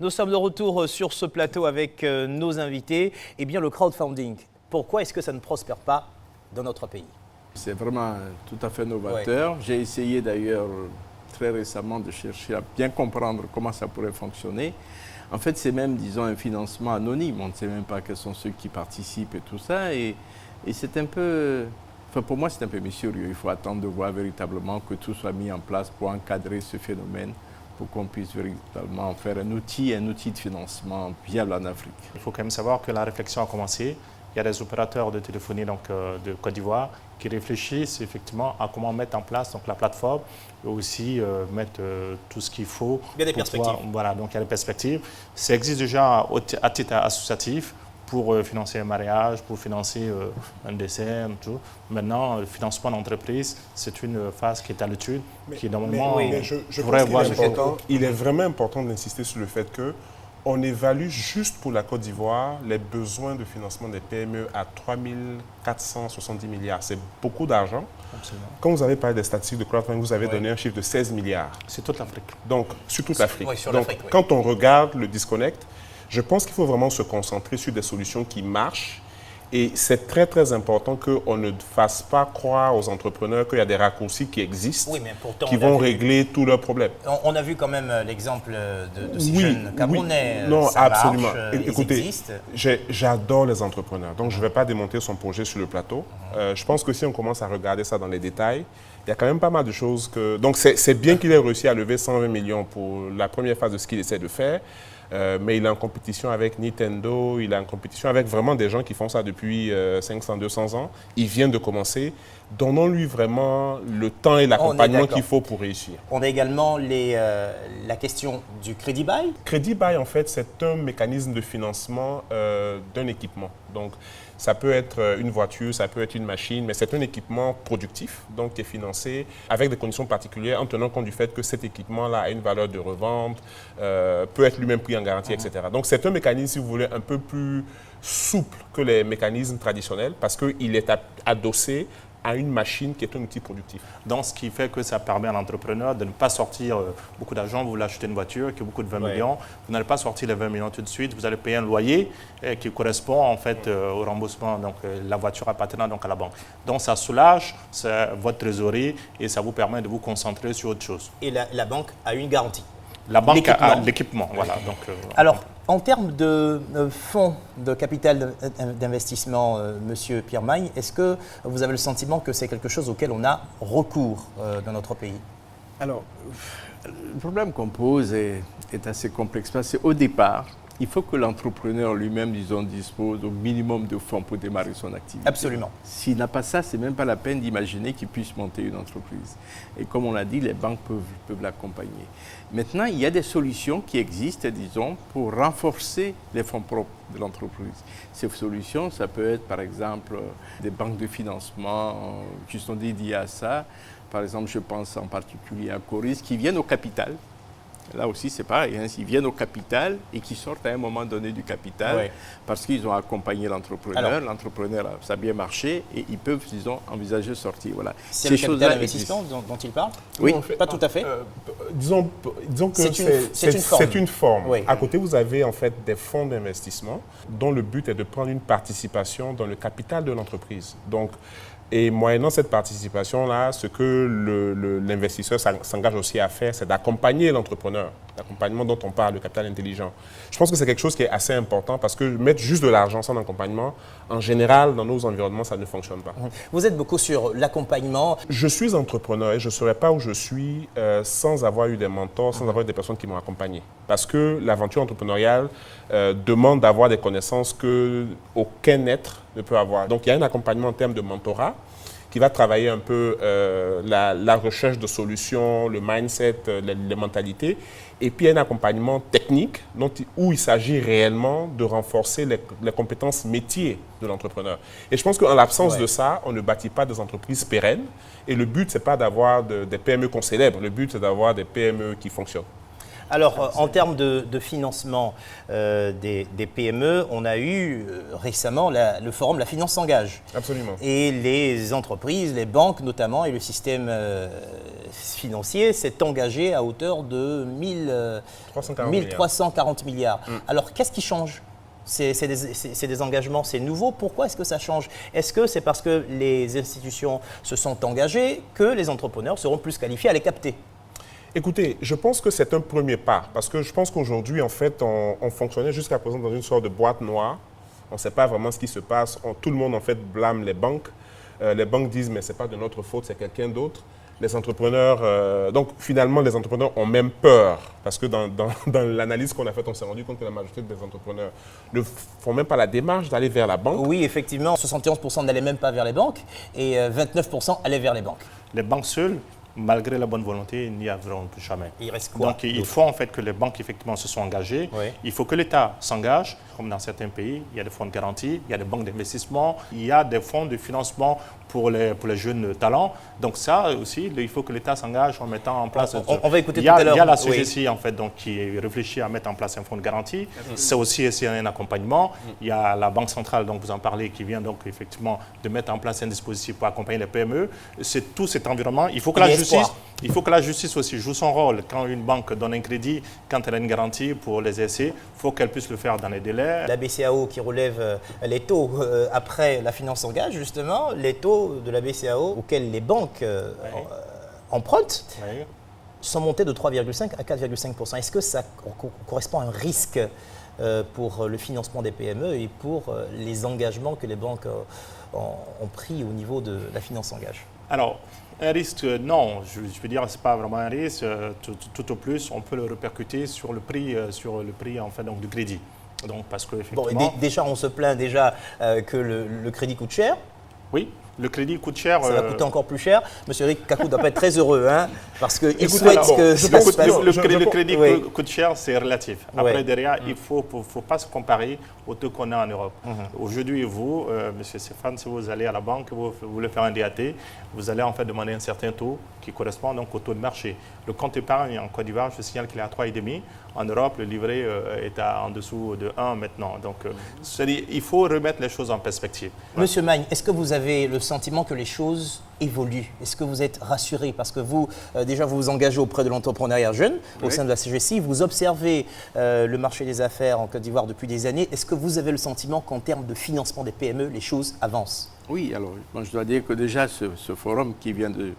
Nous sommes de retour sur ce plateau avec nos invités. Eh bien, le crowdfunding, pourquoi est-ce que ça ne prospère pas dans notre pays? C'est vraiment tout à fait novateur. Ouais. J'ai essayé d'ailleurs très récemment de chercher à bien comprendre comment ça pourrait fonctionner. En fait, c'est même, disons, un financement anonyme. On ne sait même pas quels sont ceux qui participent et tout ça. Et c'est un peu... Enfin, pour moi, c'est un peu mystérieux. Il faut attendre de voir véritablement que tout soit mis en place pour encadrer ce phénomène, pour qu'on puisse véritablement faire un outil de financement viable en Afrique. Il faut quand même savoir que la réflexion a commencé. Il y a des opérateurs de téléphonie de Côte d'Ivoire qui réfléchissent effectivement à comment mettre en place la plateforme et aussi mettre tout ce qu'il faut. Il y a des perspectives. Voilà, donc il y a des perspectives. Ça existe déjà à titre associatif pour financer un mariage, pour financer un décès, tout. Maintenant, le financement d'entreprise, c'est une phase qui est à l'étude, qui normalement je pourrait voir il est vraiment important d'insister sur le fait que on évalue juste pour la Côte d'Ivoire les besoins de financement des PME à 3 470 milliards. C'est beaucoup d'argent. Quand vous avez parlé des statistiques de crowdfunding, vous avez donné un chiffre de 16 milliards. C'est toute l'Afrique. Donc, sur toute l'Afrique. Oui, sur Donc, l'Afrique, oui. Quand on regarde le disconnect, je pense qu'il faut vraiment se concentrer sur des solutions qui marchent. Et c'est très, très important qu'on ne fasse pas croire aux entrepreneurs qu'il y a des raccourcis qui existent, oui, mais pourtant, qui vont régler tous leurs problèmes. On a vu quand même l'exemple de ces jeunes Camerounais. Non, ça absolument. Marche, écoutez, j'adore les entrepreneurs, donc je ne vais pas démonter son projet sur le plateau. Je pense que si on commence à regarder ça dans les détails, il y a quand même pas mal de choses que... Donc c'est bien qu'il ait réussi à lever 120 millions pour la première phase de ce qu'il essaie de faire. Mais il est en compétition avec Nintendo, il est en compétition avec vraiment des gens qui font ça depuis 500, 200 ans. Il vient de commencer. donnons-lui vraiment le temps et l'accompagnement qu'il faut pour réussir. On a également la question du Crédit Bail. Crédit Bail, en fait, c'est un mécanisme de financement d'un équipement. Donc, ça peut être une voiture, ça peut être une machine, mais c'est un équipement productif, donc qui est financé avec des conditions particulières en tenant compte du fait que cet équipement-là a une valeur de revente, peut être lui-même pris en garantie, etc. Donc, c'est un mécanisme, si vous voulez, un peu plus souple que les mécanismes traditionnels parce qu'il est adossé à une machine qui est un outil productif. Donc, ce qui fait que ça permet à l'entrepreneur de ne pas sortir beaucoup d'argent. Vous voulez acheter une voiture qui coûte 20 millions. Vous n'allez pas sortir les 20 millions tout de suite. Vous allez payer un loyer qui correspond en fait au remboursement. Donc, la voiture appartenant donc à la banque. Donc, ça soulage votre trésorerie et ça vous permet de vous concentrer sur autre chose. Et la banque a une garantie. La banque a l'équipement, voilà. Donc, alors, en termes de fonds de capital d'investissement, Monsieur Pierre Maille, est-ce que vous avez le sentiment que c'est quelque chose auquel on a recours dans notre pays? Alors, le problème qu'on pose est assez complexe parce qu'au départ, il faut que l'entrepreneur lui-même, disons, dispose au minimum de fonds pour démarrer son activité. Absolument. S'il n'a pas ça, c'est même pas la peine d'imaginer qu'il puisse monter une entreprise. Et comme on l'a dit, les banques peuvent l'accompagner. Maintenant, il y a des solutions qui existent, disons, pour renforcer les fonds propres de l'entreprise. Ces solutions, ça peut être, par exemple, des banques de financement qui sont dédiées à ça. Par exemple, je pense en particulier à Coris, qui viennent au capital. Là aussi, c'est pareil, hein, ils viennent au capital et qui sortent à un moment donné du capital parce qu'ils ont accompagné l'entrepreneur. L'entrepreneur, ça a bien marché et ils peuvent, disons, envisager de sortir. Voilà. C'est le capital d'investissement dont il parle? Oui. Pas tout à fait. Disons que c'est une forme. Oui. À côté, vous avez en fait des fonds d'investissement dont le but est de prendre une participation dans le capital de l'entreprise. Donc, et moyennant cette participation-là, ce que l'investisseur s'engage aussi à faire, c'est d'accompagner l'entrepreneur, l'accompagnement dont on parle, le capital intelligent. Je pense que c'est quelque chose qui est assez important parce que mettre juste de l'argent sans accompagnement, en général, dans nos environnements, ça ne fonctionne pas. Vous êtes beaucoup sur l'accompagnement. Je suis entrepreneur et je ne serais pas où je suis sans avoir eu des mentors, sans avoir eu des personnes qui m'ont accompagné. Parce que l'aventure entrepreneuriale demande d'avoir des connaissances qu'aucun être ne peut avoir. Donc, il y a un accompagnement en termes de mentorat qui va travailler un peu la recherche de solutions, le mindset, les mentalités. Et puis, il y a un accompagnement technique où il s'agit réellement de renforcer les compétences métiers de l'entrepreneur. Et je pense qu'en l'absence de ça, on ne bâtit pas des entreprises pérennes. Et le but, ce n'est pas d'avoir des PME qu'on célèbre. Le but, c'est d'avoir des PME qui fonctionnent. Alors, en termes de financement des PME, on a eu récemment le forum La Finance s'engage. Absolument. Et les entreprises, les banques notamment, et le système financier s'est engagé à hauteur de 1340 milliards. Alors, qu'est-ce qui change ? C'est des engagements, c'est nouveau. Pourquoi est-ce que ça change? Est-ce que c'est parce que les institutions se sont engagées que les entrepreneurs seront plus qualifiés à les capter? Écoutez, je pense que c'est un premier pas, parce que je pense qu'aujourd'hui, en fait, on fonctionnait jusqu'à présent dans une sorte de boîte noire. On ne sait pas vraiment ce qui se passe. Tout le monde, en fait, blâme les banques. Les banques disent, mais ce n'est pas de notre faute, c'est quelqu'un d'autre. Les entrepreneurs, donc finalement, les entrepreneurs ont même peur, parce que dans l'analyse qu'on a faite, on s'est rendu compte que la majorité des entrepreneurs ne font même pas la démarche d'aller vers la banque. Oui, effectivement, 71% n'allaient même pas vers les banques et 29% allaient vers les banques. Les banques seules, malgré la bonne volonté, il n'y arriveront plus jamais. Il reste quoi? Donc, il faut en fait que les banques effectivement se soient engagées. Oui. Il faut que l'État s'engage, comme dans certains pays. Il y a des fonds de garantie, il y a des banques d'investissement, il y a des fonds de financement pour les jeunes talents. Donc ça aussi, il faut que l'État s'engage en mettant en place... On va écouter tout à l'heure. Il y a la CGC en fait, donc, qui réfléchit à mettre en place un fonds de garantie. C'est aussi un accompagnement. Il y a la Banque centrale, dont vous en parlez, qui vient donc effectivement de mettre en place un dispositif pour accompagner les PME. C'est tout cet environnement. Il faut que la justice aussi joue son rôle. Quand une banque donne un crédit, quand elle a une garantie pour les essais, il faut qu'elle puisse le faire dans les délais. La BCAO qui relève les taux après la finance s'engage, justement, les taux de la BCAO auxquels les banques empruntent sont montés de 3,5 à 4,5%. Est-ce que ça correspond à un risque pour le financement des PME et pour les engagements que les banques ont pris au niveau de la finance s'engage? Alors, un risque, non. Je veux dire, ce n'est pas vraiment un risque. Tout au plus, on peut le répercuter sur le prix en fait, donc, du crédit. Donc, parce que, effectivement... Bon, déjà, on se plaint déjà que le crédit coûte cher. Oui. Le crédit coûte cher. Ça va coûter encore plus cher. Monsieur Eric Kakou doit pas être très heureux, hein, parce qu'il souhaite que ça se passe. Le crédit coûte cher, c'est relatif. Après, Oui. derrière, il ne faut pas se comparer au taux qu'on a en Europe. Aujourd'hui, vous, Monsieur Stéphane, si vous allez à la banque, vous voulez faire un DAT, vous allez en fait demander un certain taux qui correspond donc au taux de marché. Le compte épargne en Côte d'Ivoire, je signale qu'il est à 3,5. En Europe, le livret est en dessous de 1 maintenant. Donc, il faut remettre les choses en perspective. Monsieur Magne, est-ce que vous avez le sentiment que les choses évoluent? Est-ce que vous êtes rassuré? Parce que vous, déjà, vous vous engagez auprès de l'entrepreneuriat jeune au sein de la CGCI. Vous observez le marché des affaires en Côte d'Ivoire depuis des années. Est-ce que vous avez le sentiment qu'en termes de financement des PME, les choses avancent? Oui, alors, moi, je dois dire que déjà, ce forum qui vient de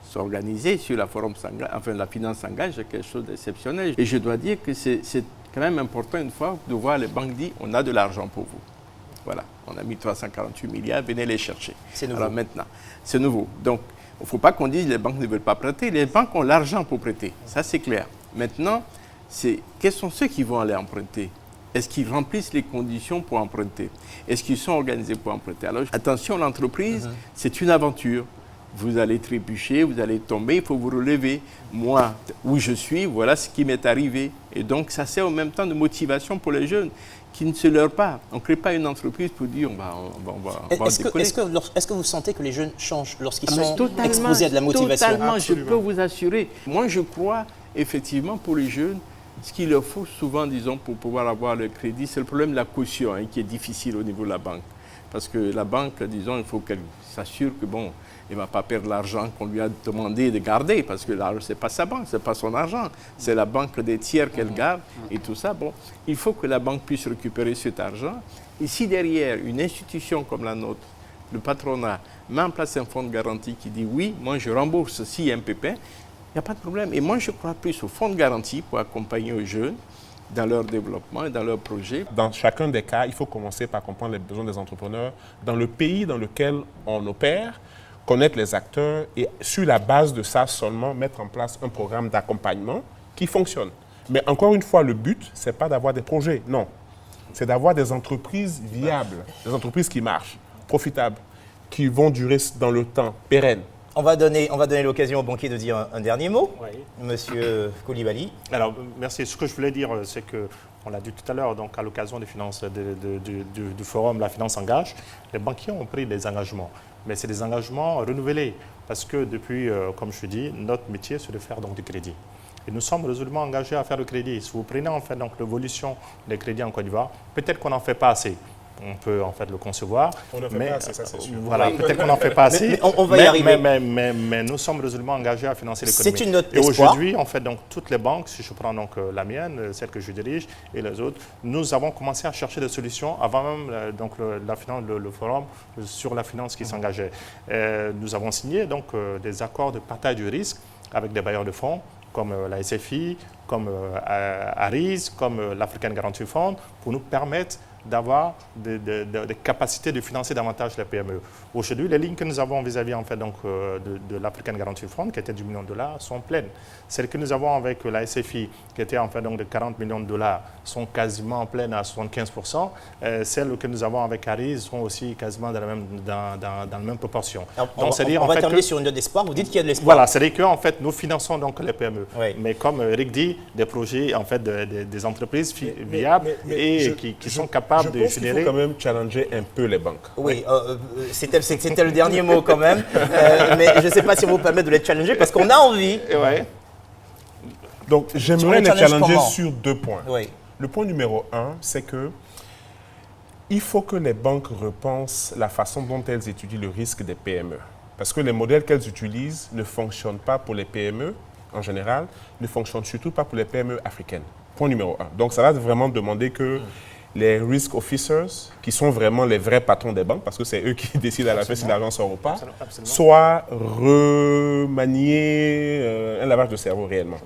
s'organiser sur la finance s'engage, est quelque chose d'exceptionnel. Et je dois dire que c'est quand même important une fois de voir les banques dire on a de l'argent pour vous. Voilà, on a mis 348 milliards, venez les chercher. C'est nouveau. Alors maintenant, c'est nouveau. Donc, il ne faut pas qu'on dise les banques ne veulent pas prêter. Les banques ont l'argent pour prêter, ça c'est clair. Maintenant, quels sont ceux qui vont aller emprunter? Est-ce qu'ils remplissent les conditions pour emprunter? Est-ce qu'ils sont organisés pour emprunter? Alors, attention, l'entreprise, c'est une aventure. Vous allez trébucher, vous allez tomber, il faut vous relever. Moi, où je suis, voilà ce qui m'est arrivé. Et donc, ça sert en même temps de motivation pour les jeunes qui ne se leurrent pas. On ne crée pas une entreprise pour dire on va décoller. Est-ce que vous sentez que les jeunes changent lorsqu'ils sont exposés à de la motivation? Totalement, absolument. Je peux vous assurer. Moi, je crois effectivement pour les jeunes, ce qu'il leur faut souvent, disons, pour pouvoir avoir le crédit, c'est le problème de la caution qui est difficile au niveau de la banque. Parce que la banque, disons, il faut qu'elle s'assure que, bon, il ne va pas perdre l'argent qu'on lui a demandé de garder, parce que l'argent, ce n'est pas sa banque, ce n'est pas son argent, c'est la banque des tiers qu'elle garde et tout ça. Bon, il faut que la banque puisse récupérer cet argent. Et si derrière, une institution comme la nôtre, le patronat, met en place un fonds de garantie qui dit oui, moi je rembourse s'il y a un pépin, il n'y a pas de problème. Et moi, je crois plus au fonds de garantie pour accompagner les jeunes dans leur développement et dans leurs projets. Dans chacun des cas, il faut commencer par comprendre les besoins des entrepreneurs dans le pays dans lequel on opère, connaître les acteurs et sur la base de ça seulement mettre en place un programme d'accompagnement qui fonctionne. Mais encore une fois, le but, ce n'est pas d'avoir des projets, non. C'est d'avoir des entreprises viables, des entreprises qui marchent, profitables, qui vont durer dans le temps, pérennes. On va donner l'occasion au banquier de dire un dernier mot. Oui. Monsieur Koulibaly. Alors, merci. Ce que je voulais dire, c'est que, on l'a dit tout à l'heure, donc à l'occasion des finances, du forum La Finance Engage, les banquiers ont pris des engagements. Mais c'est des engagements renouvelés. Parce que depuis, comme je dis, notre métier, c'est de faire donc du crédit. Et nous sommes résolument engagés à faire le crédit. Si vous prenez en fait donc l'évolution des crédits en Côte d'Ivoire, peut-être qu'on n'en fait pas assez. On peut en fait le concevoir. On ne fait pas assez, ça c'est sûr. Voilà, peut-être qu'on n'en fait pas assez. Mais on va y arriver. Mais nous sommes résolument engagés à financer l'économie. C'est une note d'espoir. Et aujourd'hui, en fait, donc, toutes les banques, si je prends donc la mienne, celle que je dirige, et les autres, nous avons commencé à chercher des solutions avant même donc, le forum sur la finance qui s'engageait. Nous avons signé donc des accords de partage du risque avec des bailleurs de fonds, comme la SFI, comme ARIS, comme l'African Guarantee Fund, pour nous permettre d'avoir des capacités de financer davantage les PME. Aujourd'hui, les lignes que nous avons vis-à-vis en fait, donc, de l'African Guarantee Fund, qui était $10 millions, sont pleines. Celles que nous avons avec la SFI, qui était en fait, donc, de $40 millions, sont quasiment pleines à 75%. Celles que nous avons avec Aris sont aussi quasiment dans la même proportion. Alors, donc, on va terminer sur une note d'espoir. Vous dites qu'il y a de l'espoir. Voilà, c'est-à-dire qu'en fait, nous finançons donc les PME. Oui. Mais comme Eric dit, des projets, en fait, des entreprises viables et qui sont capables de générer. Il faut quand même challenger un peu les banques. Oui, c'était le dernier mot quand même. Mais je ne sais pas si on vous permet de les challenger parce qu'on a envie. Ouais. Donc, j'aimerais les challenger sur 2 points. Oui. Le point numéro 1, c'est que il faut que les banques repensent la façon dont elles étudient le risque des PME. Parce que les modèles qu'elles utilisent ne fonctionnent pas pour les PME en général, ne fonctionnent surtout pas pour les PME africaines. Point numéro 1. Donc, ça va vraiment demander que les risk officers, qui sont vraiment les vrais patrons des banques, parce que c'est eux qui décident à la fin si l'argent sort ou pas, soient remaniés, un lavage de cerveau réellement.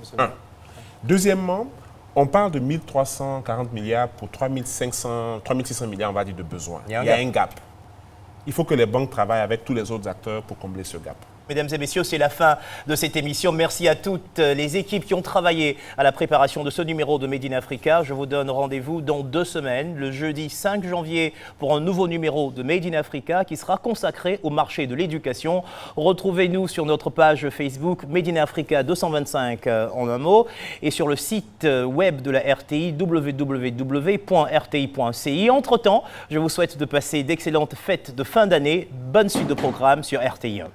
Deuxièmement, on parle de 1340 milliards pour 3600 milliards, on va dire, de besoins. Il y a un gap. Il faut que les banques travaillent avec tous les autres acteurs pour combler ce gap. Mesdames et messieurs, c'est la fin de cette émission. Merci à toutes les équipes qui ont travaillé à la préparation de ce numéro de Made in Africa. Je vous donne rendez-vous dans 2 semaines, le jeudi 5 janvier, pour un nouveau numéro de Made in Africa qui sera consacré au marché de l'éducation. Retrouvez-nous sur notre page Facebook Made in Africa 225 en un mot et sur le site web de la RTI www.rti.ci. Entre-temps, je vous souhaite de passer d'excellentes fêtes de fin d'année. Bonne suite de programme sur RTI 1.